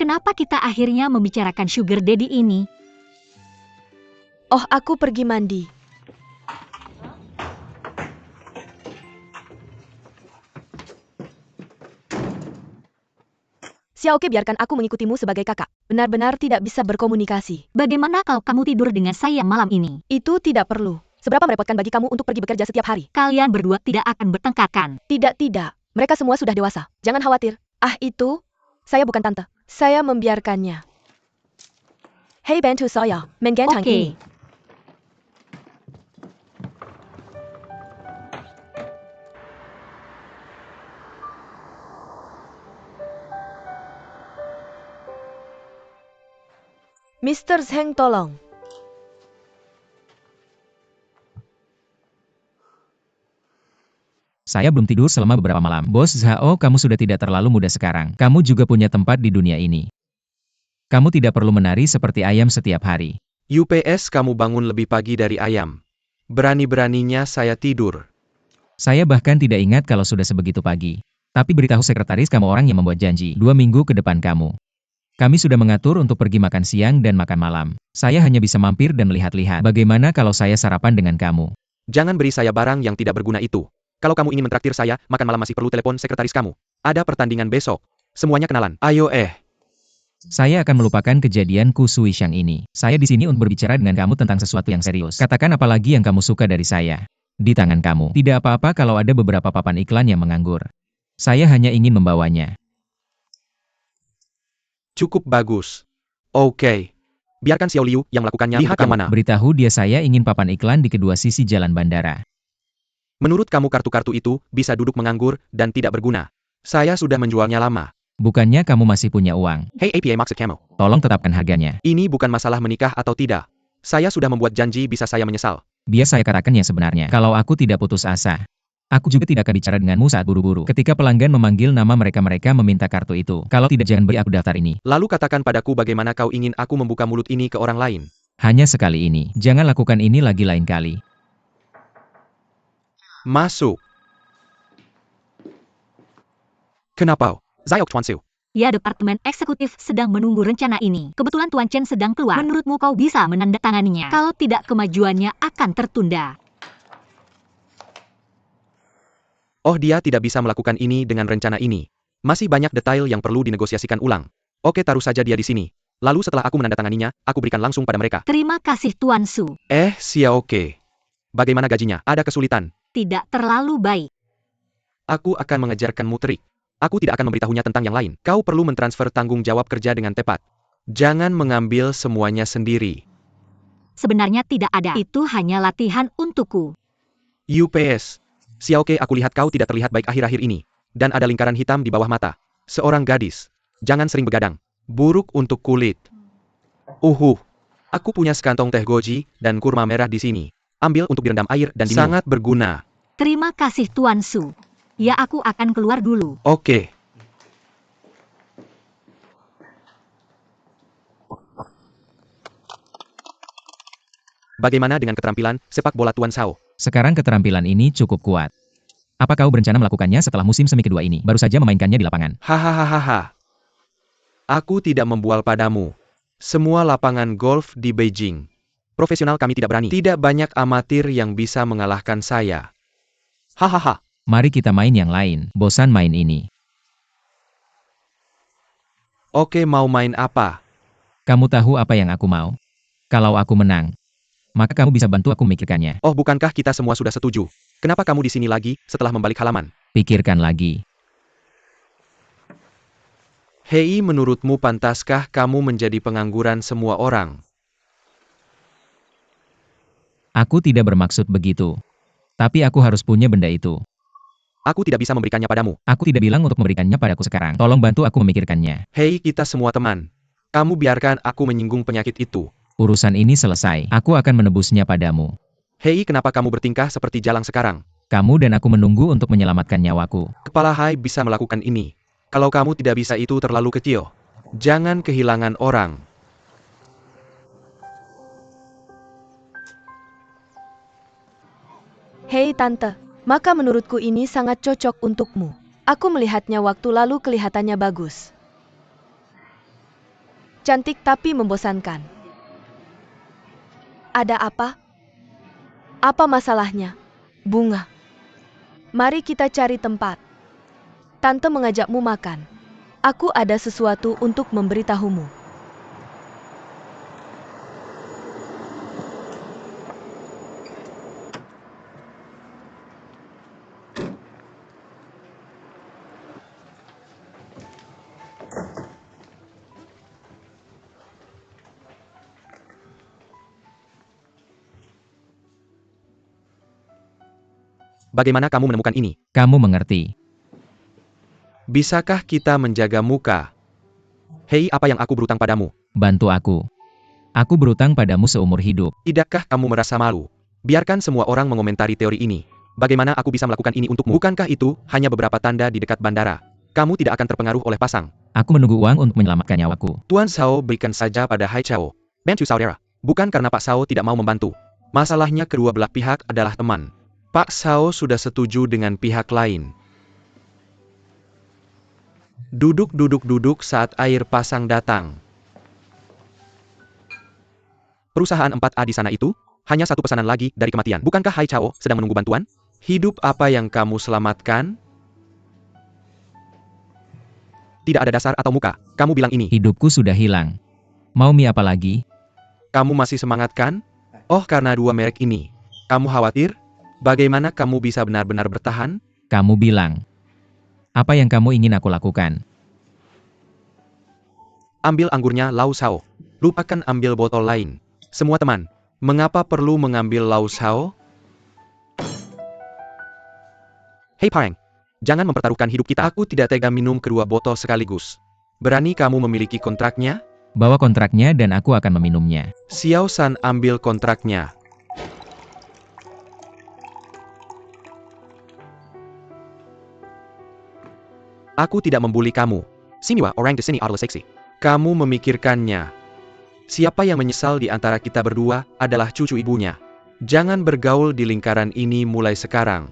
Kenapa kita akhirnya membicarakan Sugar Daddy ini? Oh, aku pergi mandi. Xiaoke, biarkan aku mengikutimu sebagai kakak. Benar-benar tidak bisa berkomunikasi. Bagaimana kalau kamu tidur dengan saya malam ini? Itu tidak perlu. Seberapa merepotkan bagi kamu untuk pergi bekerja setiap hari? Kalian berdua tidak akan bertengkar kan? Tidak. Mereka semua sudah dewasa. Jangan khawatir. Ah, itu? Saya bukan tante. Saya membiarkannya. Hei, bantu saya menggantang ini. Mr. Zheng, tolong. Saya belum tidur selama beberapa malam. Bos Zhao, kamu sudah tidak terlalu muda sekarang. Kamu juga punya tempat di dunia ini. Kamu tidak perlu menari seperti ayam setiap hari. UPS, kamu bangun lebih pagi dari ayam. Berani-beraninya saya tidur. Saya bahkan tidak ingat kalau sudah sebegitu pagi. Tapi beritahu sekretaris kamu orang yang membuat janji 2 minggu ke depan kamu. Kami sudah mengatur untuk pergi makan siang dan makan malam. Saya hanya bisa mampir dan melihat-lihat. Bagaimana kalau saya sarapan dengan kamu? Jangan beri saya barang yang tidak berguna itu. Kalau kamu ingin mentraktir saya, makan malam masih perlu telepon sekretaris kamu. Ada pertandingan besok. Semuanya kenalan. Ayo Saya akan melupakan kejadian Ku Sui Xiang ini. Saya di sini untuk berbicara dengan kamu tentang sesuatu yang serius. Katakan apa lagi yang kamu suka dari saya. Di tangan kamu. Tidak apa-apa kalau ada beberapa papan iklan yang menganggur. Saya hanya ingin membawanya. Cukup bagus. Oke. Biarkan Xiao Liu yang melakukannya. Lihat yang mana. Beritahu dia saya ingin papan iklan di kedua sisi jalan bandara. Menurut kamu kartu-kartu itu bisa duduk menganggur dan tidak berguna. Saya sudah menjualnya lama. Bukannya kamu masih punya uang? Hey APA maksud kamu. Tolong tetapkan harganya. Ini bukan masalah menikah atau tidak. Saya sudah membuat janji, bisa saya menyesal. Biar saya katakan yang sebenarnya. Kalau aku tidak putus asa. Aku juga tidak akan bicara denganmu saat buru-buru. Ketika pelanggan memanggil nama mereka meminta kartu itu. Kalau tidak, jangan beri aku daftar ini. Lalu katakan padaku bagaimana kau ingin aku membuka mulut ini ke orang lain. Hanya sekali ini. Jangan lakukan ini lagi lain kali. Masuk. Kenapa? Zayok Chuansu. Ya, Departemen Eksekutif sedang menunggu rencana ini. Kebetulan Tuan Chen sedang keluar. Menurutmu kau bisa menandatanganinya? Kalau tidak, kemajuannya akan tertunda. Oh, dia tidak bisa melakukan ini dengan rencana ini. Masih banyak detail yang perlu dinegosiasikan ulang. Oke, taruh saja dia di sini. Lalu setelah aku menandatanganinya, aku berikan langsung pada mereka. Terima kasih Tuan Su. Xiaoke. Bagaimana gajinya? Ada kesulitan? Tidak terlalu baik. Aku akan mengajarkanmu trik. Aku tidak akan memberitahunya tentang yang lain. Kau perlu mentransfer tanggung jawab kerja dengan tepat. Jangan mengambil semuanya sendiri. Sebenarnya tidak ada. Itu hanya latihan untukku. UPS. Xiaoke, aku lihat kau tidak terlihat baik akhir-akhir ini. Dan ada lingkaran hitam di bawah mata. Seorang gadis. Jangan sering begadang. Buruk untuk kulit. Aku punya sekantong teh goji dan kurma merah di sini. Ambil untuk direndam air dan diminum. Sangat berguna. Terima kasih Tuan Su. Ya, aku akan keluar dulu. Oke. Bagaimana dengan keterampilan sepak bola Tuan Sao? Sekarang keterampilan ini cukup kuat. Apa kau berencana melakukannya setelah musim semi kedua ini? Baru saja memainkannya di lapangan. Hahaha. Aku tidak membual padamu. Semua lapangan golf di Beijing profesional kami tidak berani. Tidak banyak amatir yang bisa mengalahkan saya. Hahaha. Mari kita main yang lain. Bosan main ini. Oke, mau main apa? Kamu tahu apa yang aku mau? Kalau aku menang, maka kamu bisa bantu aku memikirkannya. Oh, bukankah kita semua sudah setuju? Kenapa kamu di sini lagi setelah membalik halaman? Pikirkan lagi. Hei, menurutmu pantaskah kamu menjadi pengangguran semua orang? Aku tidak bermaksud begitu. Tapi aku harus punya benda itu. Aku tidak bisa memberikannya padamu. Aku tidak bilang untuk memberikannya padaku sekarang. Tolong bantu aku memikirkannya. Hei, kita semua teman. Kamu biarkan aku menyinggung penyakit itu. Urusan ini selesai. Aku akan menebusnya padamu. Hei, kenapa kamu bertingkah seperti jalang sekarang? Kamu dan aku menunggu untuk menyelamatkan nyawaku. Kepala Hai bisa melakukan ini. Kalau kamu tidak bisa, itu terlalu kecil. Jangan kehilangan orang. Hei Tante, maka menurutku ini sangat cocok untukmu. Aku melihatnya waktu lalu kelihatannya bagus. Cantik tapi membosankan. Ada apa? Apa masalahnya? Bunga. Mari kita cari tempat. Tante mengajakmu makan. Aku ada sesuatu untuk memberitahumu. Bagaimana kamu menemukan ini? Kamu mengerti. Bisakah kita menjaga muka? Hei, apa yang aku berutang padamu? Bantu aku. Aku berutang padamu seumur hidup. Tidakkah kamu merasa malu? Biarkan semua orang mengomentari teori ini. Bagaimana aku bisa melakukan ini untukmu? Bukankah itu hanya beberapa tanda di dekat bandara? Kamu tidak akan terpengaruh oleh pasang. Aku menunggu uang untuk menyelamatkan nyawaku. Tuan Sao berikan saja pada Hai Chao. Bantu saudara. Bukan karena Pak Sao tidak mau membantu. Masalahnya kedua belah pihak adalah teman. Pak Sao sudah setuju dengan pihak lain. Duduk saat air pasang datang. Perusahaan 4A di sana itu, hanya satu pesanan lagi dari kematian. Bukankah Hai Chao sedang menunggu bantuan? Hidup apa yang kamu selamatkan? Tidak ada dasar atau muka. Kamu bilang ini. Hidupku sudah hilang. Mau mie apa lagi? Kamu masih semangat kan? Oh, karena dua merek ini. Kamu khawatir? Bagaimana kamu bisa benar-benar bertahan? Kamu bilang. Apa yang kamu ingin aku lakukan? Ambil anggurnya Lau Sao. Lupakan ambil botol lain. Semua teman, mengapa perlu mengambil Lau Sao? Hei Pareng, jangan mempertaruhkan hidup kita. Aku tidak tega minum kedua botol sekaligus. Berani kamu memiliki kontraknya? Bawa kontraknya dan aku akan meminumnya. Xiao San ambil kontraknya. Aku tidak membuli kamu. Siniwa orang di sini adalah seksi. Kamu memikirkannya. Siapa yang menyesal di antara kita berdua adalah cucu ibunya. Jangan bergaul di lingkaran ini mulai sekarang.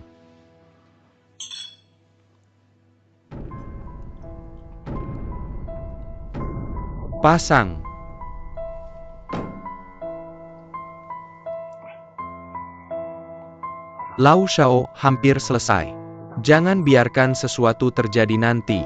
Pasang. Lau Shao hampir selesai. Jangan biarkan sesuatu terjadi nanti.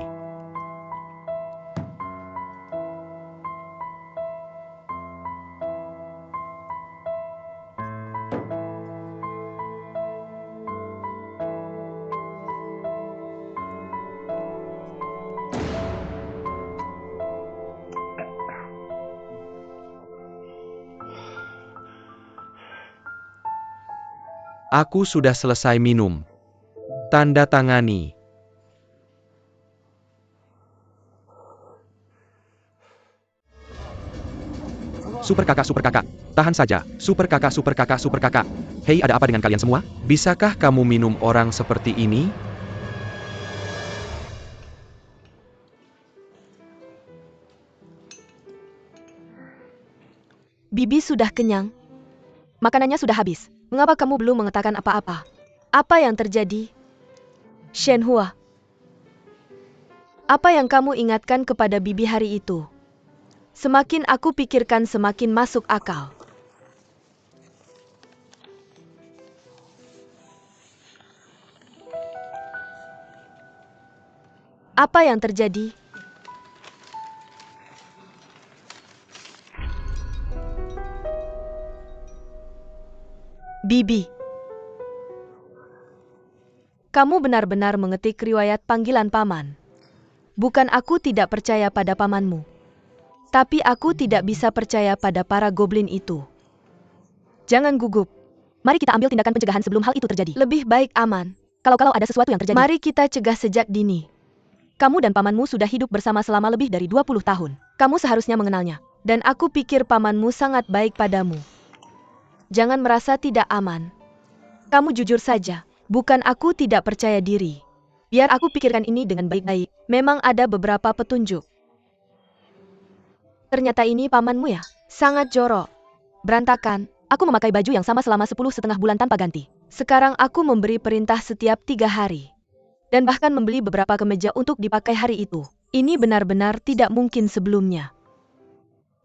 Aku sudah selesai minum. Tanda tangani. Super kakak. Tahan saja. Super kakak. Hei, ada apa dengan kalian semua? Bisakah kamu minum orang seperti ini? Bibi sudah kenyang. Makanannya sudah habis. Mengapa kamu belum mengatakan apa-apa? Apa yang terjadi? Shenhua. Apa yang kamu ingatkan kepada bibi hari itu? Semakin aku pikirkan semakin masuk akal. Apa yang terjadi? Bibi. Kamu benar-benar mengetik riwayat panggilan paman. Bukan aku tidak percaya pada pamanmu. Tapi aku tidak bisa percaya pada para goblin itu. Jangan gugup. Mari kita ambil tindakan pencegahan sebelum hal itu terjadi. Lebih baik aman. Kalau ada sesuatu yang terjadi. Mari kita cegah sejak dini. Kamu dan pamanmu sudah hidup bersama selama lebih dari 20 tahun. Kamu seharusnya mengenalnya. Dan aku pikir pamanmu sangat baik padamu. Jangan merasa tidak aman. Kamu jujur saja. Bukan aku tidak percaya diri. Biar aku pikirkan ini dengan baik-baik. Memang ada beberapa petunjuk. Ternyata ini pamanmu ya? Sangat jorok. Berantakan. Aku memakai baju yang sama selama 10,5 bulan tanpa ganti. Sekarang aku memberi perintah setiap 3 hari. Dan bahkan membeli beberapa kemeja untuk dipakai hari itu. Ini benar-benar tidak mungkin sebelumnya.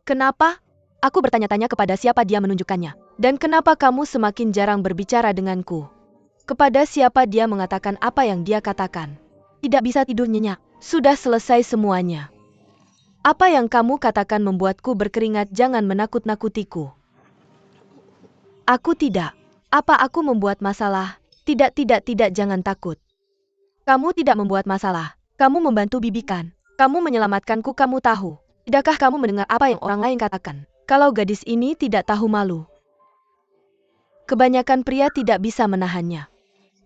Kenapa? Aku bertanya-tanya kepada siapa dia menunjukkannya. Dan kenapa kamu semakin jarang berbicara denganku? Kepada siapa dia mengatakan apa yang dia katakan? Tidak bisa tidur nyenyak. Sudah selesai semuanya. Apa yang kamu katakan membuatku berkeringat. Jangan menakut-nakutiku. Aku tidak. Apa aku membuat masalah? Tidak, jangan takut. Kamu tidak membuat masalah. Kamu membantu bibi kan? Kamu menyelamatkanku, kamu tahu. Tidakkah kamu mendengar apa yang orang lain katakan? Kalau gadis ini tidak tahu malu. Kebanyakan pria tidak bisa menahannya.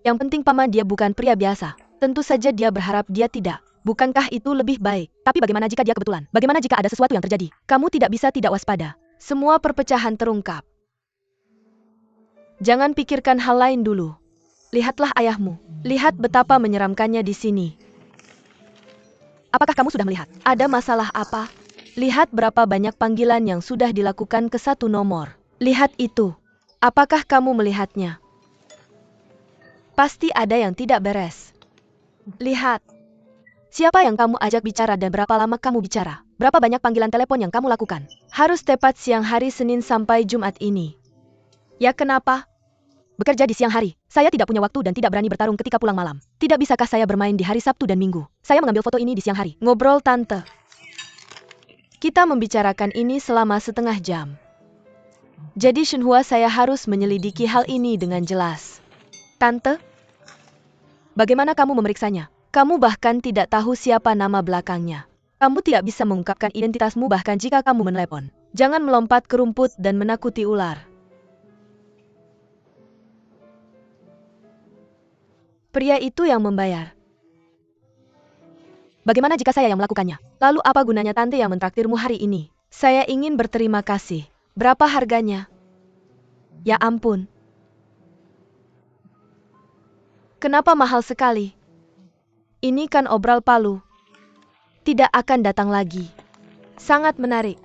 Yang penting paman dia bukan pria biasa. Tentu saja dia berharap dia tidak. Bukankah itu lebih baik? Tapi bagaimana jika dia kebetulan? Bagaimana jika ada sesuatu yang terjadi? Kamu tidak bisa tidak waspada. Semua perpecahan terungkap. Jangan pikirkan hal lain dulu. Lihatlah ayahmu. Lihat betapa menyeramkannya di sini. Apakah kamu sudah melihat? Ada masalah apa? Lihat berapa banyak panggilan yang sudah dilakukan ke satu nomor. Lihat itu. Apakah kamu melihatnya? Pasti ada yang tidak beres. Lihat. Siapa yang kamu ajak bicara dan berapa lama kamu bicara? Berapa banyak panggilan telepon yang kamu lakukan? Harus tepat siang hari Senin sampai Jumat ini. Ya kenapa? Bekerja di siang hari. Saya tidak punya waktu dan tidak berani bertarung ketika pulang malam. Tidak bisakah saya bermain di hari Sabtu dan Minggu? Saya mengambil foto ini di siang hari. Ngobrol tante. Kita membicarakan ini selama setengah jam. Jadi Shenhua saya harus menyelidiki hal ini dengan jelas. Tante? Bagaimana kamu memeriksanya? Kamu bahkan tidak tahu siapa nama belakangnya. Kamu tidak bisa mengungkapkan identitasmu bahkan jika kamu menelepon. Jangan melompat ke rumput dan menakuti ular. Pria itu yang membayar. Bagaimana jika saya yang melakukannya? Lalu apa gunanya tante yang mentraktirmu hari ini? Saya ingin berterima kasih. Berapa harganya? Ya ampun. Kenapa mahal sekali? Ini kan obral palu. Tidak akan datang lagi. Sangat menarik.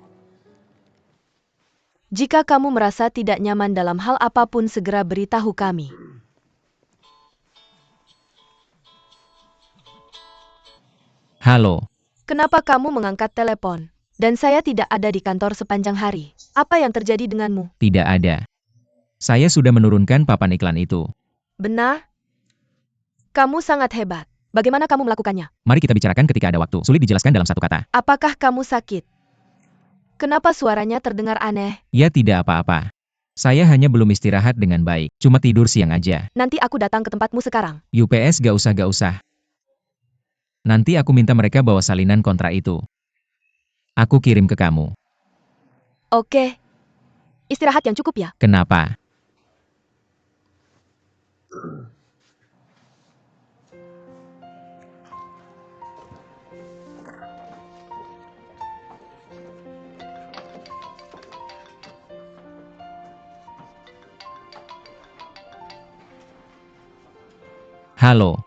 Jika kamu merasa tidak nyaman dalam hal apapun segera beritahu kami. Halo. Kenapa kamu mengangkat telepon? Dan saya tidak ada di kantor sepanjang hari. Apa yang terjadi denganmu? Tidak ada. Saya sudah menurunkan papan iklan itu. Benar? Kamu sangat hebat. Bagaimana kamu melakukannya? Mari kita bicarakan ketika ada waktu. Sulit dijelaskan dalam satu kata. Apakah kamu sakit? Kenapa suaranya terdengar aneh? Ya tidak apa-apa. Saya hanya belum istirahat dengan baik. Cuma tidur siang aja. Nanti aku datang ke tempatmu sekarang. UPS gak usah. Nanti aku minta mereka bawa salinan kontrak itu. Aku kirim ke kamu. Oke. Istirahat yang cukup ya? Kenapa? Halo.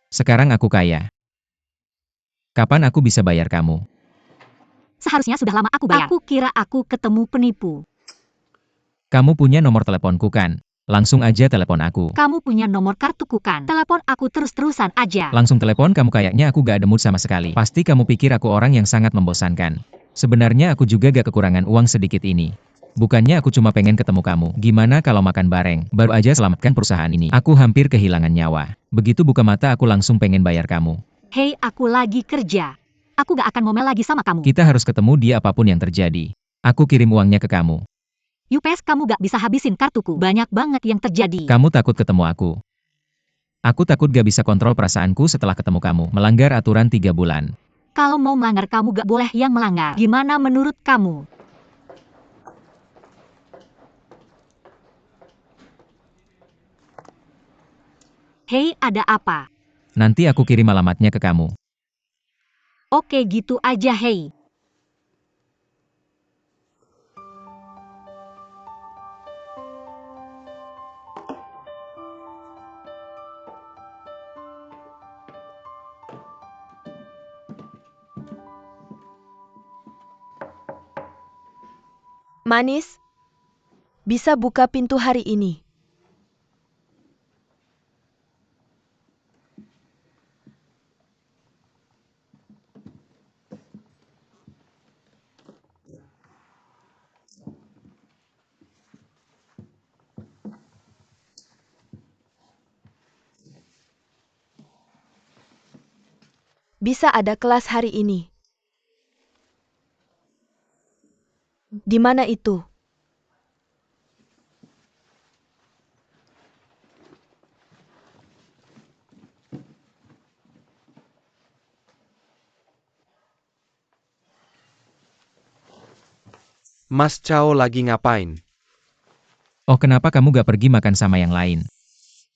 Sekarang aku kaya. Kapan aku bisa bayar kamu? Seharusnya sudah lama aku bayar. Aku kira aku ketemu penipu. Kamu punya nomor teleponku kan? Langsung aja telepon aku. Kamu punya nomor kartuku kan? Telepon aku terus-terusan aja. Langsung telepon kamu, kayaknya aku gak ada mood sama sekali. Pasti kamu pikir aku orang yang sangat membosankan. Sebenarnya aku juga gak kekurangan uang sedikit ini. Bukannya aku cuma pengen ketemu kamu. Gimana kalau makan bareng? Baru aja selamatkan perusahaan ini. Aku hampir kehilangan nyawa. Begitu buka mata aku langsung pengen bayar kamu. Hei, aku lagi kerja. Aku gak akan ngomel lagi sama kamu. Kita harus ketemu dia apapun yang terjadi. Aku kirim uangnya ke kamu. UPS, kamu gak bisa habisin kartuku. Banyak banget yang terjadi. Kamu takut ketemu aku. Aku takut gak bisa kontrol perasaanku setelah ketemu kamu. Melanggar aturan 3 bulan. Kalau mau melanggar, kamu gak boleh yang melanggar. Gimana menurut kamu? Hei, ada apa? Nanti aku kirim alamatnya ke kamu. Oke, gitu aja. Hei. Manis, bisa buka pintu hari ini. Bisa ada kelas hari ini. Di mana itu? Mas Chow lagi ngapain? Oh, kenapa kamu gak pergi makan sama yang lain?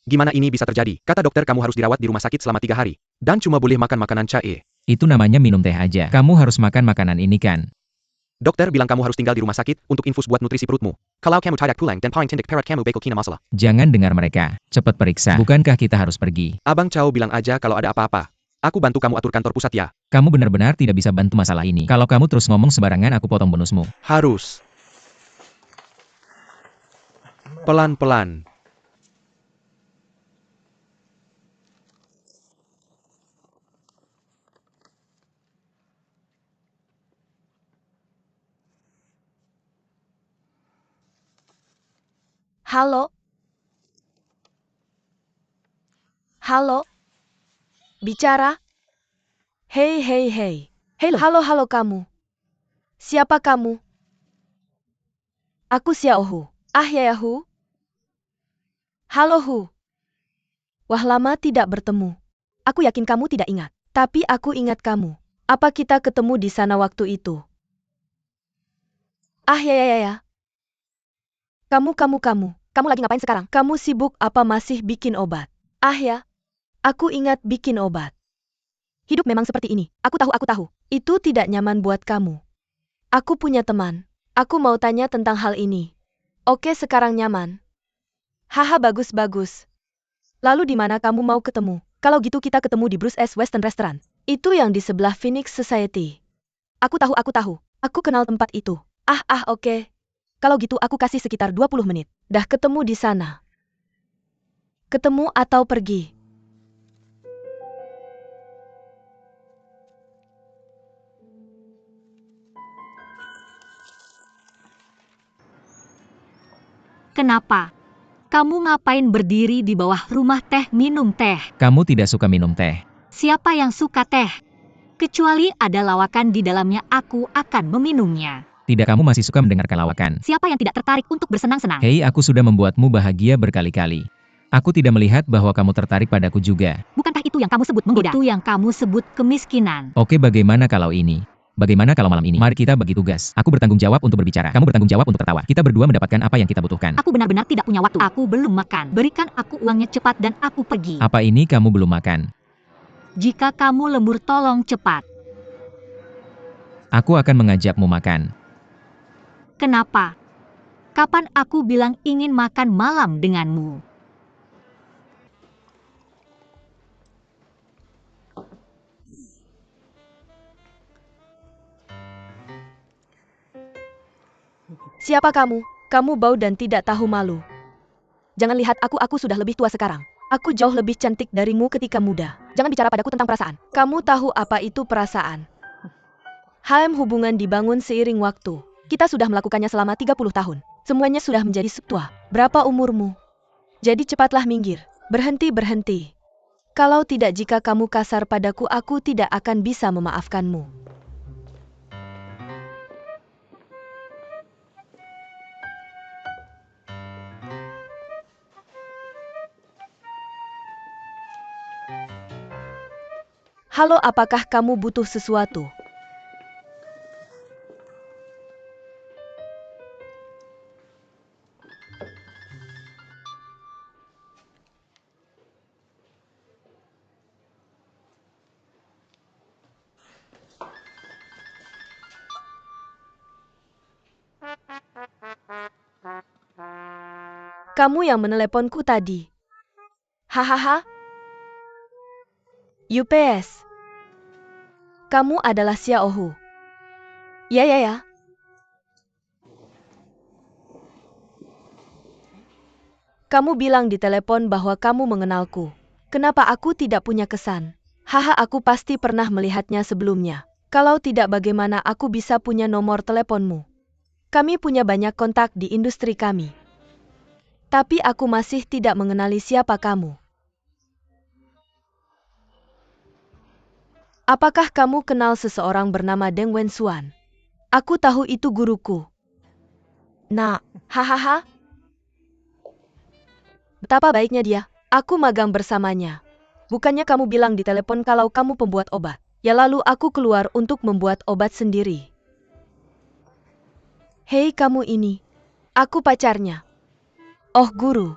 Gimana ini bisa terjadi? Kata dokter kamu harus dirawat di rumah sakit selama 3 hari. Dan cuma boleh makan makanan cair. Itu namanya minum teh aja. Kamu harus makan makanan ini kan? Dokter bilang kamu harus tinggal di rumah sakit untuk infus buat nutrisi perutmu. Kalau kamu tidak pulang dan paling tindak perat kamu bakal kena masalah. Jangan dengar mereka. Cepat periksa. Bukankah kita harus pergi? Abang Chow bilang aja kalau ada apa-apa. Aku bantu kamu atur kantor pusat ya. Kamu benar-benar tidak bisa bantu masalah ini. Kalau kamu terus ngomong sembarangan, aku potong bonusmu. Harus. Pelan-pelan. Halo? Halo? Bicara? Hei, hei, hei. Halo, halo kamu. Siapa kamu? Aku Xiaohu. Ah ya Hu? Halo Hu. Wah, lama tidak bertemu. Aku yakin kamu tidak ingat. Tapi aku ingat kamu. Apa kita ketemu di sana waktu itu? Ah ya. Kamu. Kamu lagi ngapain sekarang? Kamu sibuk apa masih bikin obat? Ah ya. Aku ingat bikin obat. Hidup memang seperti ini. Aku tahu. Itu tidak nyaman buat kamu. Aku punya teman. Aku mau tanya tentang hal ini. Oke, sekarang nyaman. Haha, bagus. Lalu di mana kamu mau ketemu? Kalau gitu kita ketemu di Bruce S. Western Restaurant. Itu yang di sebelah Phoenix Society. Aku tahu. Aku kenal tempat itu. Oke. Kalau gitu aku kasih sekitar 20 menit. Dah ketemu di sana. Ketemu atau pergi? Kenapa? Kamu ngapain berdiri di bawah rumah teh minum teh? Kamu tidak suka minum teh. Siapa yang suka teh? Kecuali ada lawakan di dalamnya, aku akan meminumnya. Tidak, kamu masih suka mendengarkan lawakan. Siapa yang tidak tertarik untuk bersenang-senang? Hei, aku sudah membuatmu bahagia berkali-kali. Aku tidak melihat bahwa kamu tertarik padaku juga. Bukankah itu yang kamu sebut menggoda? Itu yang kamu sebut kemiskinan. Oke, bagaimana kalau ini? Bagaimana kalau malam ini? Mari kita bagi tugas. Aku bertanggung jawab untuk berbicara. Kamu bertanggung jawab untuk tertawa. Kita berdua mendapatkan apa yang kita butuhkan. Aku benar-benar tidak punya waktu. Aku belum makan. Berikan aku uangnya cepat dan aku pergi. Apa ini kamu belum makan? Jika kamu lembur, tolong cepat. Aku akan mengajakmu makan. Kenapa? Kapan aku bilang ingin makan malam denganmu? Siapa kamu? Kamu bau dan tidak tahu malu. Jangan lihat aku sudah lebih tua sekarang. Aku jauh lebih cantik darimu ketika muda. Jangan bicara padaku tentang perasaan. Kamu tahu apa itu perasaan? Hubungan dibangun seiring waktu. Kita sudah melakukannya selama 30 tahun. Semuanya sudah menjadi tua. Berapa umurmu? Jadi cepatlah minggir. Berhenti. Kalau tidak, jika kamu kasar padaku, aku tidak akan bisa memaafkanmu. Halo, apakah kamu butuh sesuatu? Kamu yang meneleponku tadi. Hahaha. UPS. Kamu adalah Xiaohu. Ya. Kamu bilang di telepon bahwa kamu mengenalku. Kenapa aku tidak punya kesan? Haha, aku pasti pernah melihatnya sebelumnya. Kalau tidak, bagaimana aku bisa punya nomor teleponmu? Kami punya banyak kontak di industri kami. Tapi aku masih tidak mengenali siapa kamu. Apakah kamu kenal seseorang bernama Deng Wenxuan? Aku tahu itu guruku. Nah, hahaha. Betapa baiknya dia. Aku magang bersamanya. Bukannya kamu bilang di telepon kalau kamu pembuat obat. Ya, lalu aku keluar untuk membuat obat sendiri. Hei kamu ini. Aku pacarnya. Oh guru.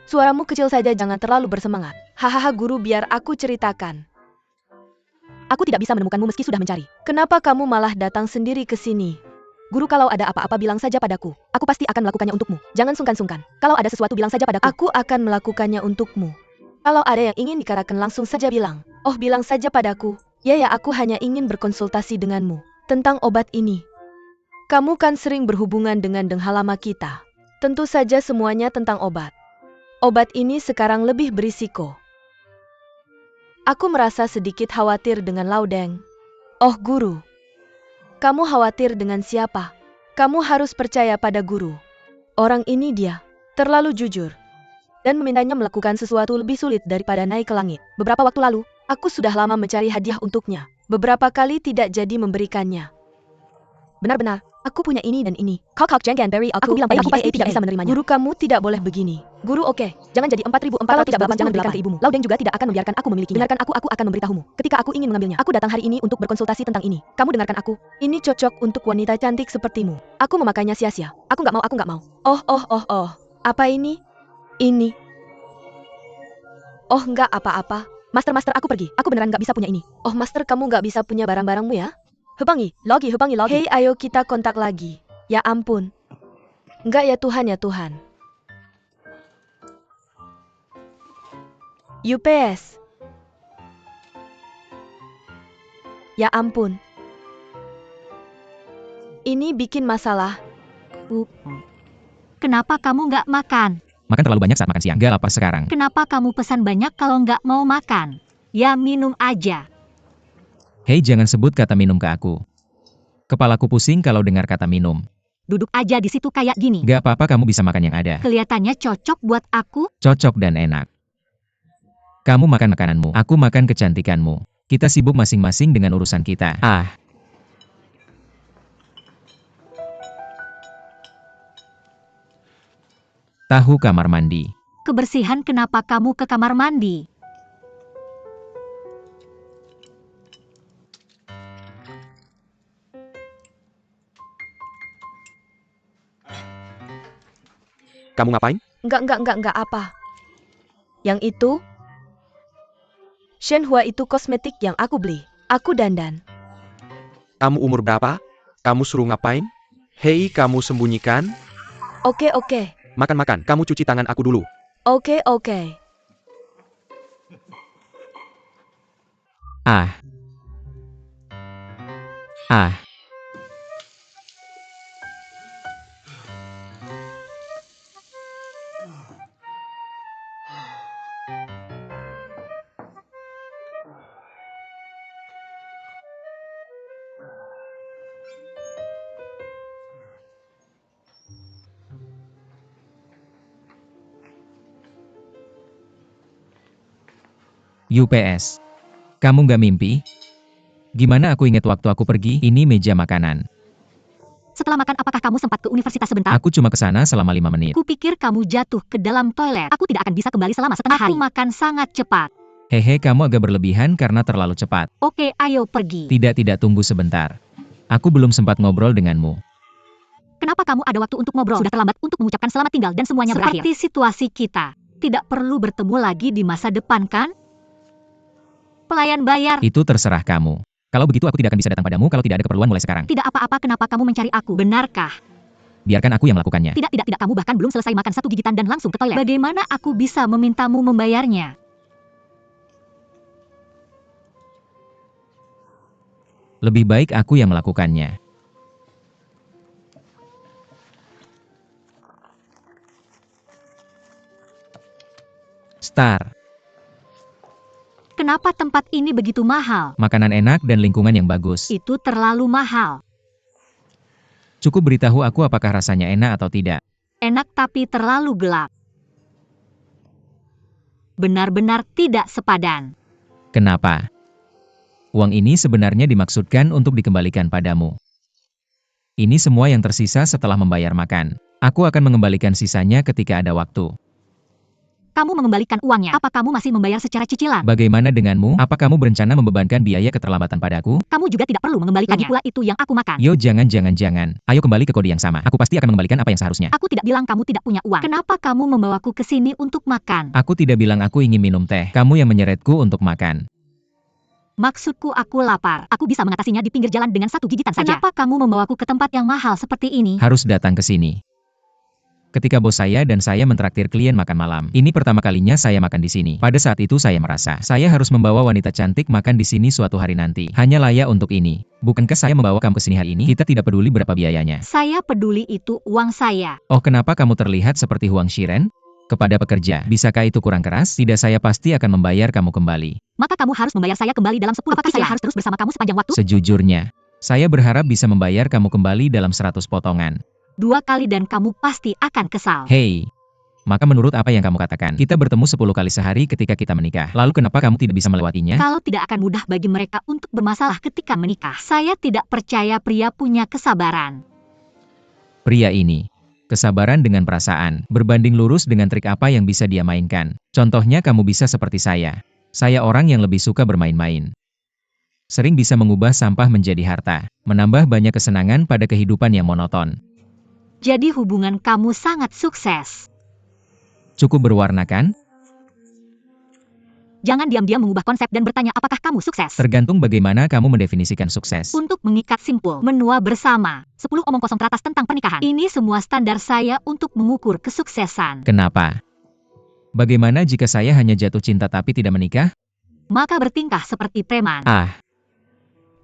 Suaramu kecil saja, jangan terlalu bersemangat. Hahaha guru, biar aku ceritakan. Aku tidak bisa menemukanmu meski sudah mencari. Kenapa kamu malah datang sendiri ke sini? Guru, kalau ada apa-apa bilang saja padaku. Aku pasti akan melakukannya untukmu. Jangan sungkan-sungkan. Kalau ada sesuatu bilang saja padaku. Aku akan melakukannya untukmu. Kalau ada yang ingin dikatakan, langsung saja bilang. Oh, bilang saja padaku. Ya, aku hanya ingin berkonsultasi denganmu. Tentang obat ini. Kamu kan sering berhubungan dengan Deng Halama kita. Tentu saja semuanya tentang obat. Obat ini sekarang lebih berisiko. Aku merasa sedikit khawatir dengan Laudeng. Oh guru. Kamu khawatir dengan siapa? Kamu harus percaya pada guru. Orang ini dia. Terlalu jujur. Dan memintanya melakukan sesuatu lebih sulit daripada naik ke langit. Beberapa waktu lalu, aku sudah lama mencari hadiah untuknya. Beberapa kali tidak jadi memberikannya. Benar-benar, aku punya ini dan ini. Kau Jangganberry, aku bilang pasti tidak bisa menerimanya. Guru, kamu tidak boleh begini. Guru, oke. Jangan jadi 4.488, jangan berikan ke ibumu. Laudeng juga tidak akan membiarkan aku memilikinya. Dengarkan aku akan memberitahumu. Ketika aku ingin mengambilnya, aku datang hari ini untuk berkonsultasi tentang ini. Kamu dengarkan aku. Ini cocok untuk wanita cantik sepertimu. Aku memakainya sia-sia. Aku nggak mau. Oh. Apa ini? Ini. Oh, nggak apa-apa. Master, aku pergi. Aku beneran nggak bisa punya ini. Oh, Master, kamu nggak bisa punya barang-barangmu ya? Hebangi lagi. Hei, ayo kita kontak lagi. Ya ampun. Enggak, ya Tuhan. UPS. Ya ampun. Ini bikin masalah. Kenapa kamu nggak makan? Makan terlalu banyak saat makan siang. Gak lapar sekarang. Kenapa kamu pesan banyak kalau nggak mau makan? Ya minum aja. Hei, jangan sebut kata minum ke aku. Kepalaku pusing kalau dengar kata minum. Duduk aja di situ kayak gini. Gak apa-apa, kamu bisa makan yang ada. Kelihatannya cocok buat aku. Cocok dan enak. Kamu makan makananmu, aku makan kecantikanmu. Kita sibuk masing-masing dengan urusan kita. Tahu kamar mandi. Kebersihan, kenapa kamu ke kamar mandi? Kamu ngapain? Enggak apa. Yang itu? Shenhua itu kosmetik yang aku beli. Aku dandan. Kamu umur berapa? Kamu suruh ngapain? Hei, kamu sembunyikan? Oke. Makan. Kamu cuci tangan aku dulu. Oke. UPS. Kamu nggak mimpi? Gimana aku ingat waktu aku pergi? Ini meja makanan. Setelah makan apakah kamu sempat ke universitas sebentar? Aku cuma ke sana selama 5 menit. Kupikir kamu jatuh ke dalam toilet. Aku tidak akan bisa kembali selama setengah hari. Aku makan sangat cepat. Hehe, kamu agak berlebihan karena terlalu cepat. Oke, ayo pergi. Tidak, tunggu sebentar. Aku belum sempat ngobrol denganmu. Kenapa kamu ada waktu untuk ngobrol? Sudah terlambat untuk mengucapkan selamat tinggal dan semuanya berakhir. Seperti situasi kita. Tidak perlu bertemu lagi di masa depan, kan? Pelayan bayar. Itu terserah kamu. Kalau begitu aku tidak akan bisa datang padamu kalau tidak ada keperluan mulai sekarang. Tidak apa-apa, kenapa kamu mencari aku? Benarkah? Biarkan aku yang melakukannya. Tidak, kamu bahkan belum selesai makan satu gigitan dan langsung ke toilet. Bagaimana aku bisa memintamu membayarnya? Lebih baik aku yang melakukannya. Star. Kenapa tempat ini begitu mahal? Makanan enak dan lingkungan yang bagus. Itu terlalu mahal. Cukup beritahu aku apakah rasanya enak atau tidak. Enak tapi terlalu gelap. Benar-benar tidak sepadan. Kenapa? Uang ini sebenarnya dimaksudkan untuk dikembalikan padamu. Ini semua yang tersisa setelah membayar makan. Aku akan mengembalikan sisanya ketika ada waktu. Kamu mengembalikan uangnya. Apa kamu masih membayar secara cicilan? Bagaimana denganmu? Apa kamu berencana membebankan biaya keterlambatan padaku? Kamu juga tidak perlu mengembalikannya. Lagi pula itu yang aku makan. Yo, jangan. Ayo kembali ke kode yang sama. Aku pasti akan mengembalikan apa yang seharusnya. Aku tidak bilang kamu tidak punya uang. Kenapa kamu membawaku ke sini untuk makan? Aku tidak bilang aku ingin minum teh. Kamu yang menyeretku untuk makan. Maksudku aku lapar. Aku bisa mengatasinya di pinggir jalan dengan satu gigitan saja. Kenapa kamu membawaku ke tempat yang mahal seperti ini? Harus datang ke sini. Ketika bos saya dan saya mentraktir klien makan malam. Ini pertama kalinya saya makan di sini. Pada saat itu saya merasa, saya harus membawa wanita cantik makan di sini suatu hari nanti. Hanya layak untuk ini. Bukankah saya membawa kamu ke sini hari ini? Kita tidak peduli berapa biayanya. Saya peduli, itu uang saya. Oh, kenapa kamu terlihat seperti Huang Shiren? Kepada pekerja, bisakah itu kurang keras? Tidak, saya pasti akan membayar kamu kembali. Maka kamu harus membayar saya kembali dalam 10 Apakah saya harus terus bersama kamu sepanjang waktu? Sejujurnya, saya berharap bisa membayar kamu kembali dalam 100 potongan. 2 kali dan kamu pasti akan kesal. Hei, maka menurut apa yang kamu katakan, kita bertemu 10 kali sehari ketika kita menikah. Lalu kenapa kamu tidak bisa melewatinya? Kalau tidak akan mudah bagi mereka untuk bermasalah ketika menikah. Saya tidak percaya pria punya kesabaran. Pria ini, kesabaran dengan perasaan, berbanding lurus dengan trik apa yang bisa dia mainkan. Contohnya kamu bisa seperti saya. Saya orang yang lebih suka bermain-main. Sering bisa mengubah sampah menjadi harta, menambah banyak kesenangan pada kehidupan yang monoton. Jadi hubungan kamu sangat sukses. Cukup berwarna kan? Jangan diam-diam mengubah konsep dan bertanya apakah kamu sukses. Tergantung bagaimana kamu mendefinisikan sukses. Untuk mengikat simpul, menua bersama, 10 omong kosong teratas tentang pernikahan. Ini semua standar saya untuk mengukur kesuksesan. Kenapa? Bagaimana jika saya hanya jatuh cinta tapi tidak menikah? Maka bertingkah seperti preman.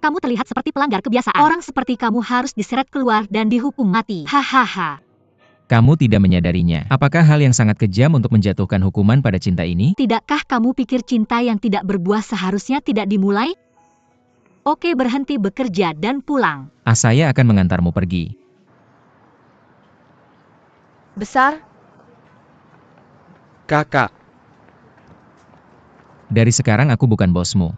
Kamu terlihat seperti pelanggar kebiasaan. Orang seperti kamu harus diseret keluar dan dihukum mati. Hahaha. Kamu tidak menyadarinya. Apakah hal yang sangat kejam untuk menjatuhkan hukuman pada cinta ini? Tidakkah kamu pikir cinta yang tidak berbuah seharusnya tidak dimulai? Oke, berhenti bekerja dan pulang. Saya akan mengantarmu pergi. Besar, Kakak, Dari sekarang aku bukan bosmu.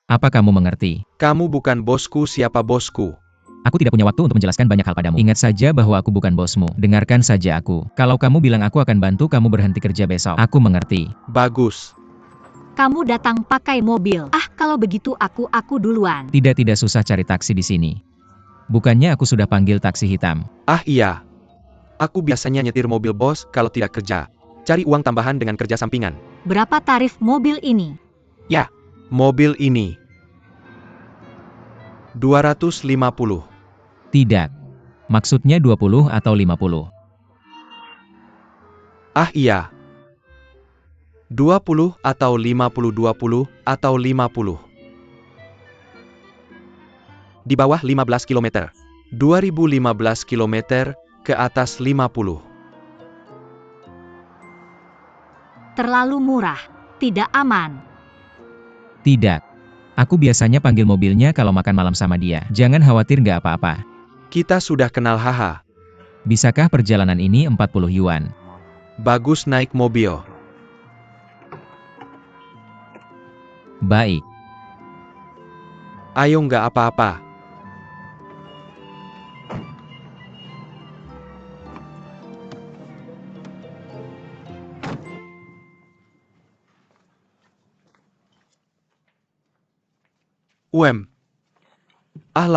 Apa kamu mengerti? kamu bukan bosku. Siapa bosku? Aku tidak punya waktu untuk menjelaskan banyak hal padamu. Ingat saja bahwa aku bukan bosmu. Dengarkan saja aku. Kalau kamu bilang aku akan bantu kamu berhenti kerja besok. Aku mengerti. Bagus. Kamu datang pakai mobil. Kalau begitu aku duluan. Tidak susah cari taksi di sini. Bukannya aku sudah panggil taksi hitam. Iya. Aku biasanya nyetir mobil bos kalau tidak kerja. Cari uang tambahan dengan kerja sampingan. Berapa tarif mobil ini? Mobil ini 250. Tidak. Maksudnya 20 atau 50. Iya. 20 atau 50, 20 atau 50. Di bawah 15 km. 2015 km ke atas 50. Terlalu murah. Tidak aman. Tidak. Aku biasanya panggil mobilnya kalau makan malam sama dia. Jangan khawatir, nggak apa-apa. Kita sudah kenal, haha. Bisakah perjalanan ini 40 yuan? Bagus naik mobil. Baik. Ayo nggak apa-apa.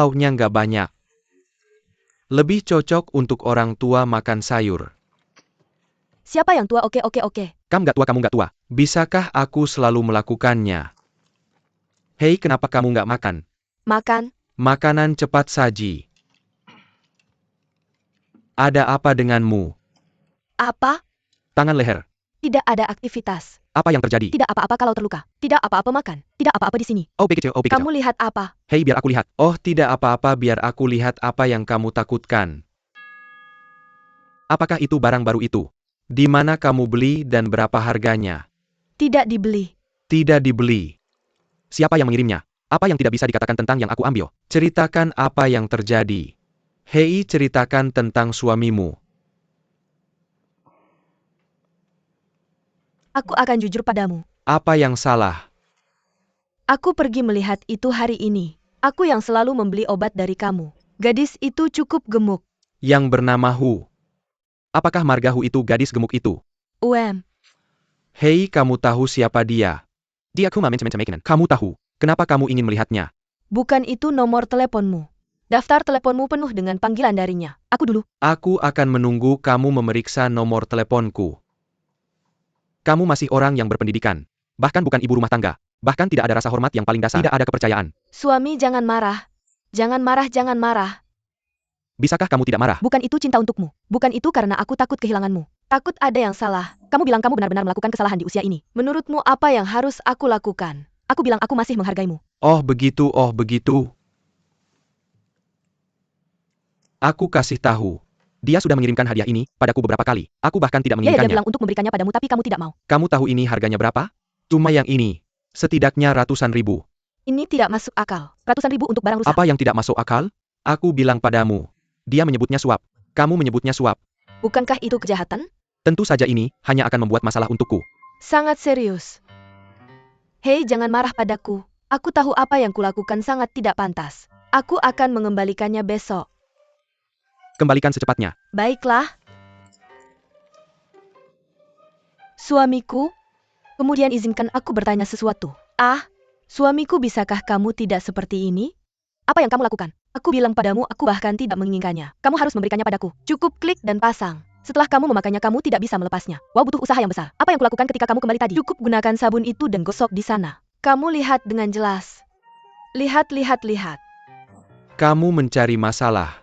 Lauknya nggak banyak. Lebih cocok untuk orang tua makan sayur. Siapa yang tua? Oke. Kamu nggak tua. Bisakah aku selalu melakukannya? Hei, kenapa kamu nggak makan? Makan. Makanan cepat saji. Ada apa denganmu? Apa? Tangan leher. Tidak ada aktivitas. Apa yang terjadi? Tidak apa-apa kalau terluka. Tidak apa-apa makan. Tidak apa-apa di sini. Oh, begitu. Kamu lihat apa? Hei, biar aku lihat. Oh, tidak apa-apa, biar aku lihat apa yang kamu takutkan. Apakah itu barang baru itu? Di mana kamu beli dan berapa harganya? Tidak dibeli. Tidak dibeli. Siapa yang mengirimnya? Apa yang tidak bisa dikatakan tentang yang aku ambil? Ceritakan apa yang terjadi. Hei, ceritakan tentang suamimu. Aku akan jujur padamu. Apa yang salah? Aku pergi melihat itu hari ini. Aku yang selalu membeli obat dari kamu. Gadis itu cukup gemuk. Yang bernama Hu. Apakah marga Hu itu gadis gemuk itu? Hei, kamu tahu siapa dia? Dia kuma mencem-mencem. Kamu tahu, kenapa kamu ingin melihatnya? Bukan itu nomor teleponmu. Daftar teleponmu penuh dengan panggilan darinya. Aku dulu. Aku akan menunggu kamu memeriksa nomor teleponku. Kamu masih orang yang berpendidikan. Bahkan bukan ibu rumah tangga. Bahkan tidak ada rasa hormat yang paling dasar. Tidak ada kepercayaan. Suami, jangan marah. Jangan marah. Bisakah kamu tidak marah? Bukan itu cinta untukmu. Bukan itu karena aku takut kehilanganmu. Takut ada yang salah. Kamu bilang kamu benar-benar melakukan kesalahan di usia ini. Menurutmu apa yang harus aku lakukan? Aku bilang aku masih menghargaimu. Oh begitu. Aku kasih tahu. Dia sudah mengirimkan hadiah ini padaku beberapa kali. Aku bahkan tidak Dia menginginkannya. bilang untuk memberikannya padamu tapi kamu tidak mau. Kamu tahu ini harganya berapa? Cuma yang ini. Setidaknya ratusan ribu. Ini tidak masuk akal. Ratusan ribu untuk barang rusak. Apa yang tidak masuk akal? Aku bilang padamu. Dia menyebutnya suap. Kamu menyebutnya suap. Bukankah itu kejahatan? Tentu saja ini hanya akan membuat masalah untukku. Sangat serius. Hei, jangan marah padaku. Aku tahu apa yang kulakukan sangat tidak pantas. Aku akan mengembalikannya besok. Kembalikan secepatnya. Baiklah. Suamiku, kemudian izinkan aku bertanya sesuatu. Suamiku, bisakah kamu tidak seperti ini? Apa yang kamu lakukan? Aku bilang padamu, aku bahkan tidak menginginkannya. Kamu harus memberikannya padaku. Cukup klik dan pasang. Setelah kamu memakainya, kamu tidak bisa melepasnya. Wow, butuh usaha yang besar. Apa yang kulakukan ketika kamu kembali tadi? Cukup gunakan sabun itu dan gosok di sana. Kamu lihat dengan jelas. Lihat. Kamu mencari masalah.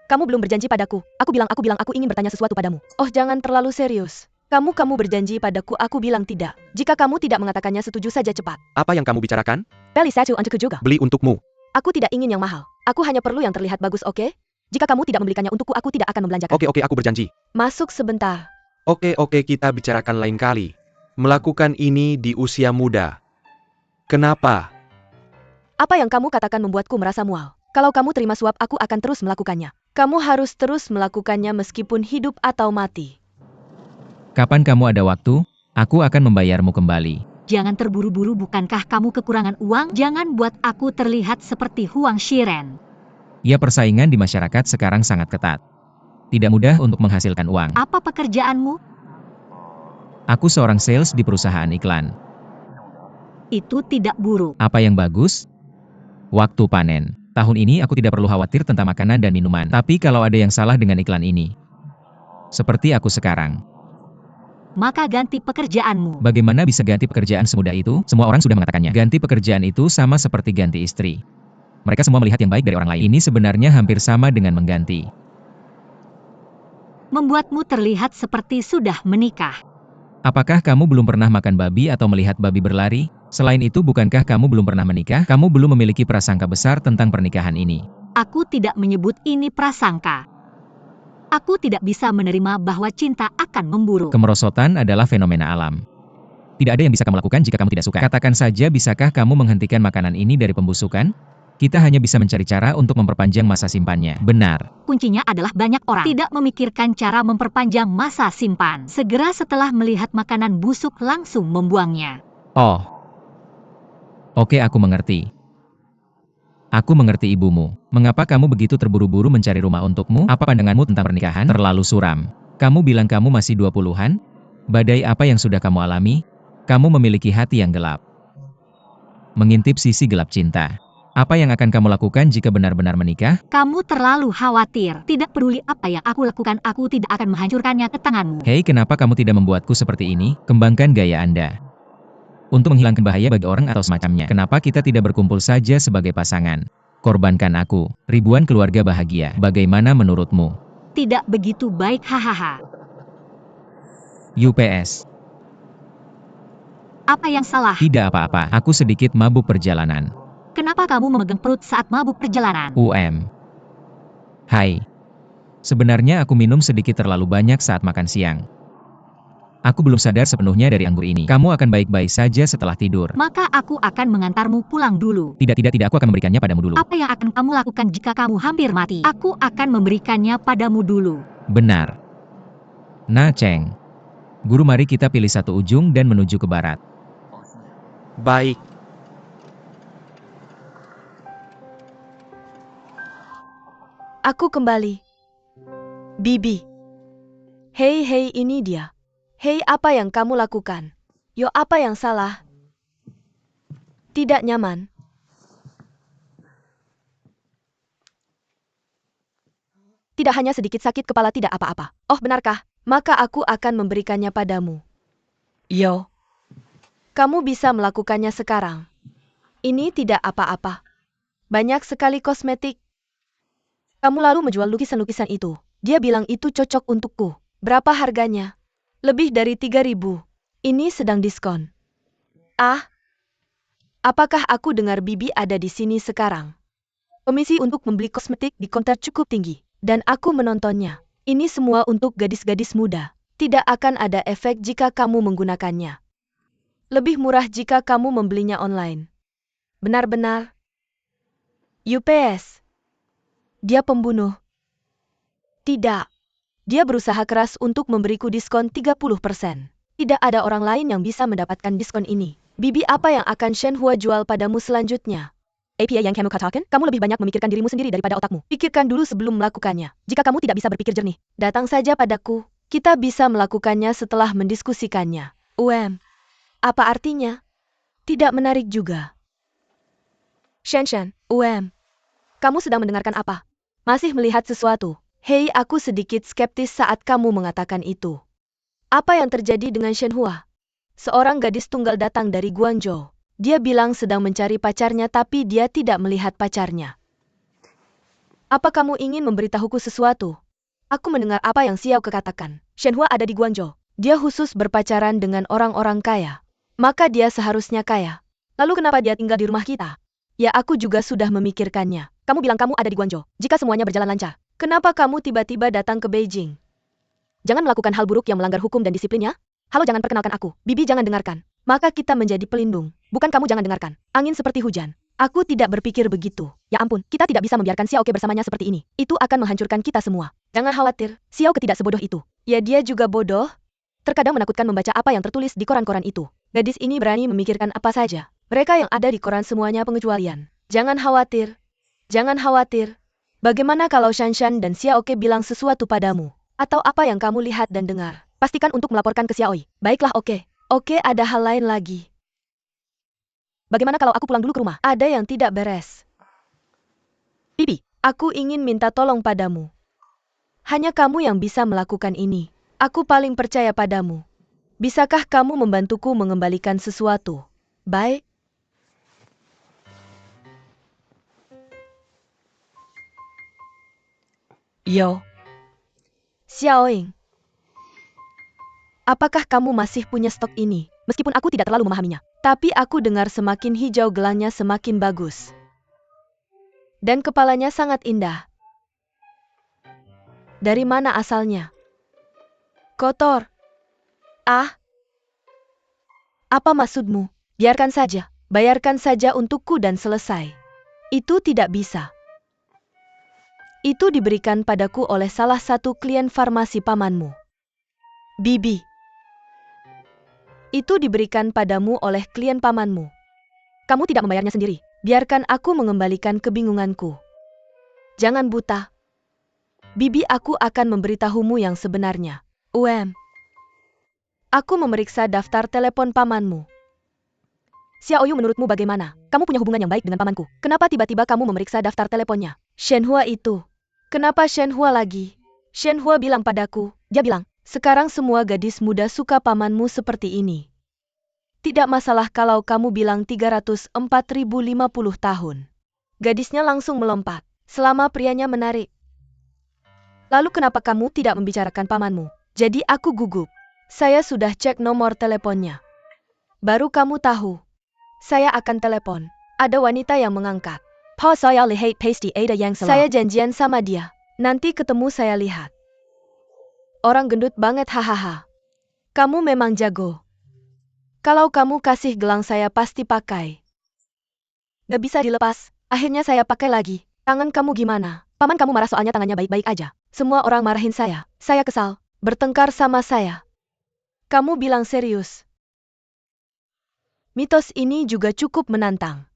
Kamu belum berjanji padaku. Aku bilang aku ingin bertanya sesuatu padamu. Oh, jangan terlalu serius. Kamu berjanji padaku. Aku bilang tidak. Jika kamu tidak mengatakannya, setuju saja cepat. Apa yang kamu bicarakan? Beli satu untukku juga. Beli untukmu. Aku tidak ingin yang mahal. Aku hanya perlu yang terlihat bagus, oke? Jika kamu tidak membelikannya untukku, aku tidak akan membelanjakan. Oke, aku berjanji. Masuk sebentar. Oke, kita bicarakan lain kali. Melakukan ini di usia muda. Kenapa? Apa yang kamu katakan membuatku merasa mual. Kalau kamu terima suap, aku akan terus melakukannya. Kamu harus terus melakukannya meskipun hidup atau mati. Kapan kamu ada waktu, aku akan membayarmu kembali. Jangan terburu-buru, bukankah kamu kekurangan uang? Jangan buat aku terlihat seperti Huang Shiren. Ya, persaingan di masyarakat sekarang sangat ketat. Tidak mudah untuk menghasilkan uang. Apa pekerjaanmu? Aku seorang sales di perusahaan iklan. Itu tidak buruk. Apa yang bagus? Waktu panen. Tahun ini aku tidak perlu khawatir tentang makanan dan minuman. Tapi kalau ada yang salah dengan iklan ini, seperti aku sekarang, maka ganti pekerjaanmu. bagaimana bisa ganti pekerjaan semudah itu? Semua orang sudah mengatakannya. Ganti pekerjaan itu sama seperti ganti istri. Mereka semua melihat yang baik dari orang lain. Ini sebenarnya hampir sama dengan mengganti. Membuatmu terlihat seperti sudah menikah. Apakah kamu belum pernah makan babi atau melihat babi berlari? Selain itu, bukankah kamu belum pernah menikah? Kamu belum memiliki prasangka besar tentang pernikahan ini. Aku tidak menyebut ini prasangka. Aku tidak bisa menerima bahwa cinta akan memburuk. Kemerosotan adalah fenomena alam. Tidak ada yang bisa kamu lakukan jika kamu tidak suka. Katakan saja, bisakah kamu menghentikan makanan ini dari pembusukan? Kita hanya bisa mencari cara untuk memperpanjang masa simpannya. Benar. Kuncinya adalah banyak orang tidak memikirkan cara memperpanjang masa simpan. Segera setelah melihat makanan busuk langsung membuangnya. Oh. Oke, aku mengerti. Aku mengerti ibumu. Mengapa kamu begitu terburu-buru mencari rumah untukmu? Apa pandanganmu tentang pernikahan? Terlalu suram. Kamu bilang kamu masih 20-an? Badai apa yang sudah kamu alami? Kamu memiliki hati yang gelap. Mengintip sisi gelap cinta. Apa yang akan kamu lakukan jika benar-benar menikah? Kamu terlalu khawatir. Tidak peduli apa yang aku lakukan, aku tidak akan menghancurkannya ke tanganmu. Hei, kenapa kamu tidak membuatku seperti ini? Kembangkan gaya Anda. Untuk menghilangkan bahaya bagi orang atau semacamnya. Kenapa kita tidak berkumpul saja sebagai pasangan? Korbankan aku. Ribuan keluarga bahagia. Bagaimana menurutmu? Tidak begitu baik, hahaha. UPS. Apa yang salah? Tidak apa-apa. Aku sedikit mabuk perjalanan. Kenapa kamu memegang perut saat mabuk perjalanan? Hai. Sebenarnya aku minum sedikit terlalu banyak saat makan siang. Aku belum sadar sepenuhnya dari anggur ini. Kamu akan baik-baik saja setelah tidur. Maka aku akan mengantarmu pulang dulu. Tidak, aku akan memberikannya padamu dulu. Apa yang akan kamu lakukan jika kamu hampir mati? Aku akan memberikannya padamu dulu. Benar. Nah, Cheng. Guru, mari kita pilih satu ujung dan menuju ke barat. Baik. Aku kembali. Bibi. Hei, ini dia. Hei, apa yang kamu lakukan? Yo, apa yang salah? Tidak nyaman. Tidak, hanya sedikit sakit kepala, tidak apa-apa. Oh, benarkah? Maka aku akan memberikannya padamu. Yo. Kamu bisa melakukannya sekarang. Ini tidak apa-apa. Banyak sekali kosmetik. Kamu lalu menjual lukisan-lukisan itu. Dia bilang itu cocok untukku. Berapa harganya? Lebih dari 3.000. Ini sedang diskon. Ah, apakah aku dengar Bibi ada di sini sekarang? Komisi untuk membeli kosmetik di counter cukup tinggi, dan aku menontonnya. Ini semua untuk gadis-gadis muda. Tidak akan ada efek jika kamu menggunakannya. Lebih murah jika kamu membelinya online. Benar-benar. UPS. Dia pembunuh. Tidak. Dia berusaha keras untuk memberiku diskon 30%. Tidak ada orang lain yang bisa mendapatkan diskon ini. Bibi, apa yang akan Shenhua jual padamu selanjutnya? APA yang kamu katakan, kamu lebih banyak memikirkan dirimu sendiri daripada otakmu. Pikirkan dulu sebelum melakukannya. Jika kamu tidak bisa berpikir jernih, datang saja padaku. Kita bisa melakukannya setelah mendiskusikannya. Apa artinya? Tidak menarik juga. Shen, kamu sedang mendengarkan apa? Masih melihat sesuatu? Hei, aku sedikit skeptis saat kamu mengatakan itu. Apa yang terjadi dengan Shenhua? Seorang gadis tunggal datang dari Guangzhou. Dia bilang sedang mencari pacarnya tapi dia tidak melihat pacarnya. Apa kamu ingin memberitahuku sesuatu? Aku mendengar apa yang Xiao katakan. Shenhua ada di Guangzhou. Dia khusus berpacaran dengan orang-orang kaya. Maka dia seharusnya kaya. Lalu kenapa dia tinggal di rumah kita? Ya, aku juga sudah memikirkannya. Kamu bilang kamu ada di Guangzhou. Jika semuanya berjalan lancar, kenapa kamu tiba-tiba datang ke Beijing? Jangan melakukan hal buruk yang melanggar hukum dan disiplinnya. Halo, jangan perkenalkan aku. Bibi, jangan dengarkan. Maka kita menjadi pelindung. Bukan kamu jangan dengarkan. Angin seperti hujan. Aku tidak berpikir begitu. Ya ampun, kita tidak bisa membiarkan Xiaoke bersamanya seperti ini. Itu akan menghancurkan kita semua. Jangan khawatir, Xiaoke tidak sebodoh itu. Ya, dia juga bodoh. Terkadang menakutkan membaca apa yang tertulis di koran-koran itu. Gadis ini berani memikirkan apa saja. Mereka yang ada di koran semuanya pengecualian. Jangan khawatir. Jangan khawatir. Bagaimana kalau Shanshan dan Xiaoke bilang sesuatu padamu? Atau apa yang kamu lihat dan dengar? Pastikan untuk melaporkan ke Xiaoi. Baiklah, oke. Oke, ada hal lain lagi. Bagaimana kalau aku pulang dulu ke rumah? Ada yang tidak beres. Bibi, aku ingin minta tolong padamu. Hanya kamu yang bisa melakukan ini. Aku paling percaya padamu. Bisakah kamu membantuku mengembalikan sesuatu? Baik. Yo. Xiaoying. Apakah kamu masih punya stok ini? Meskipun aku tidak terlalu memahaminya. Tapi aku dengar semakin hijau gelangnya semakin bagus. Dan kepalanya sangat indah. Dari mana asalnya? Kotor. Ah. Apa maksudmu? Biarkan saja. Bayarkan saja untukku dan selesai. Itu tidak bisa. Itu diberikan padaku oleh salah satu klien farmasi pamanmu. Bibi. Itu diberikan padamu oleh klien pamanmu. Kamu tidak membayarnya sendiri. Biarkan aku mengembalikan kebingunganku. Jangan buta. Bibi, aku akan memberitahumu yang sebenarnya. Aku memeriksa daftar telepon pamanmu. Xiao Yu, menurutmu bagaimana? Kamu punya hubungan yang baik dengan pamanku. Kenapa tiba-tiba kamu memeriksa daftar teleponnya? Shenhua itu. Kenapa Shenhua lagi? Shenhua bilang padaku, dia bilang, sekarang semua gadis muda suka pamanmu seperti ini. Tidak masalah kalau kamu bilang 304.050 tahun. Gadisnya langsung melompat, selama prianya menarik. Lalu kenapa kamu tidak membicarakan pamanmu? Jadi aku gugup. Saya sudah cek nomor teleponnya. Baru kamu tahu. Saya akan telepon. Ada wanita yang mengangkat. Pa saya lihat pasti ada yang salah. Saya janjian sama dia. Nanti ketemu saya lihat. Orang gendut banget, hahaha. Kamu memang jago. Kalau kamu kasih gelang saya pasti pakai. Gak bisa dilepas. Akhirnya saya pakai lagi. Tangan kamu gimana? Paman kamu marah soalnya tangannya baik-baik aja. Semua orang marahin saya. Saya kesal. Bertengkar sama saya. Kamu bilang serius. Mitos ini juga cukup menantang.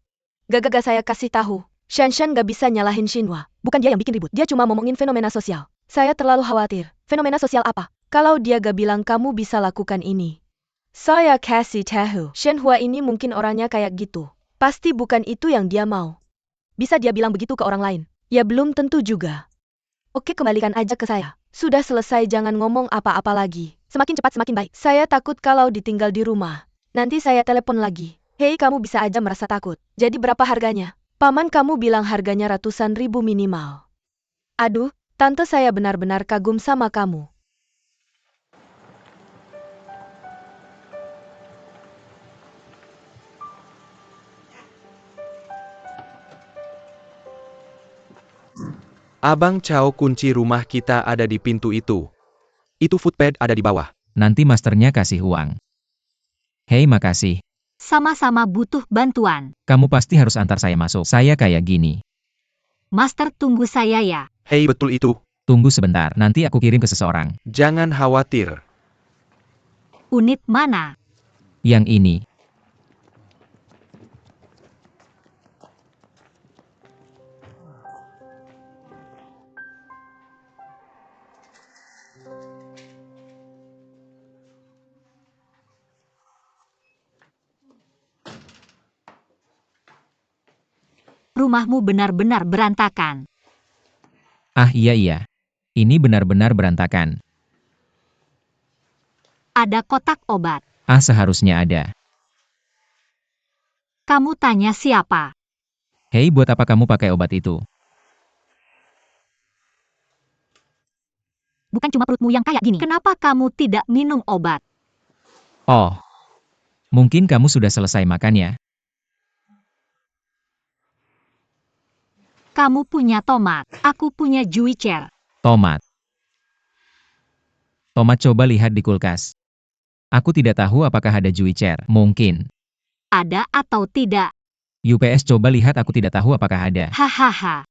Gak saya kasih tahu. Shanshan gak bisa nyalahin Shinhua. Bukan dia yang bikin ribut. Dia cuma ngomongin fenomena sosial. Saya terlalu khawatir. Fenomena sosial apa? Kalau dia gak bilang kamu bisa lakukan ini. Saya kasih tahu. Shenhua ini mungkin orangnya kayak gitu. Pasti bukan itu yang dia mau. Bisa dia bilang begitu ke orang lain? Ya belum tentu juga. Oke, kembalikan aja ke saya. Sudah selesai, jangan ngomong apa-apa lagi. Semakin cepat semakin baik. Saya takut kalau ditinggal di rumah. Nanti saya telepon lagi. Hei, kamu bisa aja merasa takut. Jadi berapa harganya? Paman kamu bilang harganya ratusan ribu minimal. Aduh, tante saya benar-benar kagum sama kamu. Abang Chao, kunci rumah kita ada di pintu itu. Itu footpad ada di bawah. Nanti masternya kasih uang. Hei, makasih. Sama-sama butuh bantuan. Kamu pasti harus antar saya masuk. Saya kayak gini. Master, tunggu saya ya. Hei, betul itu. Tunggu sebentar, nanti aku kirim ke seseorang. Jangan khawatir. Unit mana? Yang ini. Rumahmu benar-benar berantakan. Ah iya. Ini benar-benar berantakan. Ada kotak obat. Ah, seharusnya ada. Kamu tanya siapa? Hei, buat apa kamu pakai obat itu? Bukan cuma perutmu yang kayak gini. Kenapa kamu tidak minum obat? Oh. Mungkin kamu sudah selesai makan ya? Kamu punya tomat. Aku punya juicer. Tomat. Tomat, coba lihat di kulkas. Aku tidak tahu apakah ada juicer. Mungkin. Ada atau tidak? UPS, coba lihat, aku tidak tahu apakah ada. Hahaha.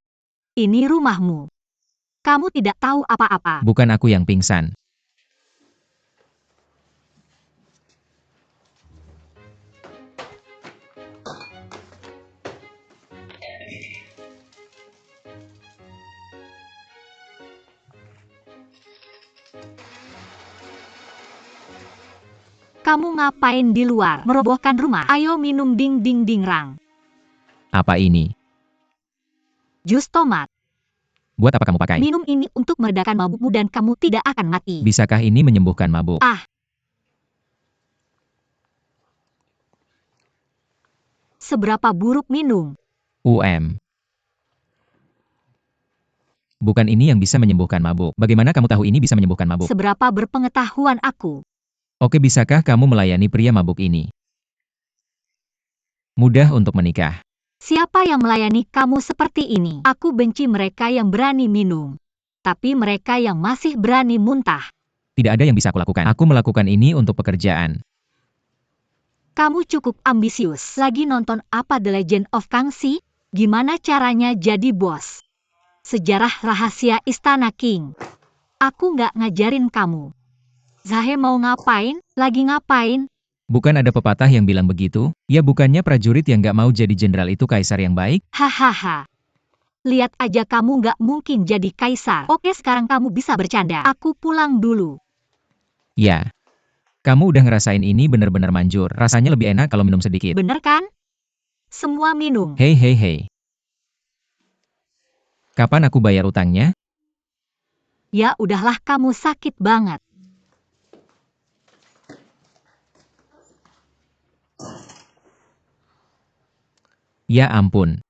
Ini rumahmu. Kamu tidak tahu apa-apa. Bukan aku yang pingsan. Kamu ngapain di luar? Merobohkan rumah. Ayo minum ding ding ding rang. Apa ini? Jus tomat. Buat apa kamu pakai? Minum ini untuk meredakan mabukmu dan kamu tidak akan mati. Bisakah ini menyembuhkan mabuk? Ah. Seberapa buruk minum? Bukan ini yang bisa menyembuhkan mabuk. Bagaimana kamu tahu ini bisa menyembuhkan mabuk? Seberapa berpengetahuan aku? Oke, bisakah kamu melayani pria mabuk ini? Mudah untuk menikah. Siapa yang melayani kamu seperti ini? Aku benci mereka yang berani minum. Tapi mereka yang masih berani muntah. Tidak ada yang bisa aku lakukan. Aku melakukan ini untuk pekerjaan. Kamu cukup ambisius. Lagi nonton apa, The Legend of Kangxi? Gimana caranya jadi bos? Sejarah rahasia Istana King. Aku nggak ngajarin kamu. Zahe mau ngapain? Lagi ngapain? Bukan ada pepatah yang bilang begitu? Ya bukannya prajurit yang nggak mau jadi jenderal itu kaisar yang baik? Hahaha. Lihat aja kamu nggak mungkin jadi kaisar. Oke, sekarang kamu bisa bercanda. Aku pulang dulu. Ya. Kamu udah ngerasain ini bener-bener manjur. Rasanya lebih enak kalau minum sedikit. Bener kan? Semua minum. Hei hei hei. Kapan aku bayar utangnya? Ya udahlah, kamu sakit banget. Ya ampun.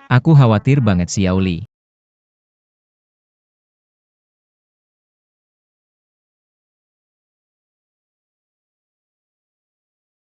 Aku khawatir banget Xiaoli.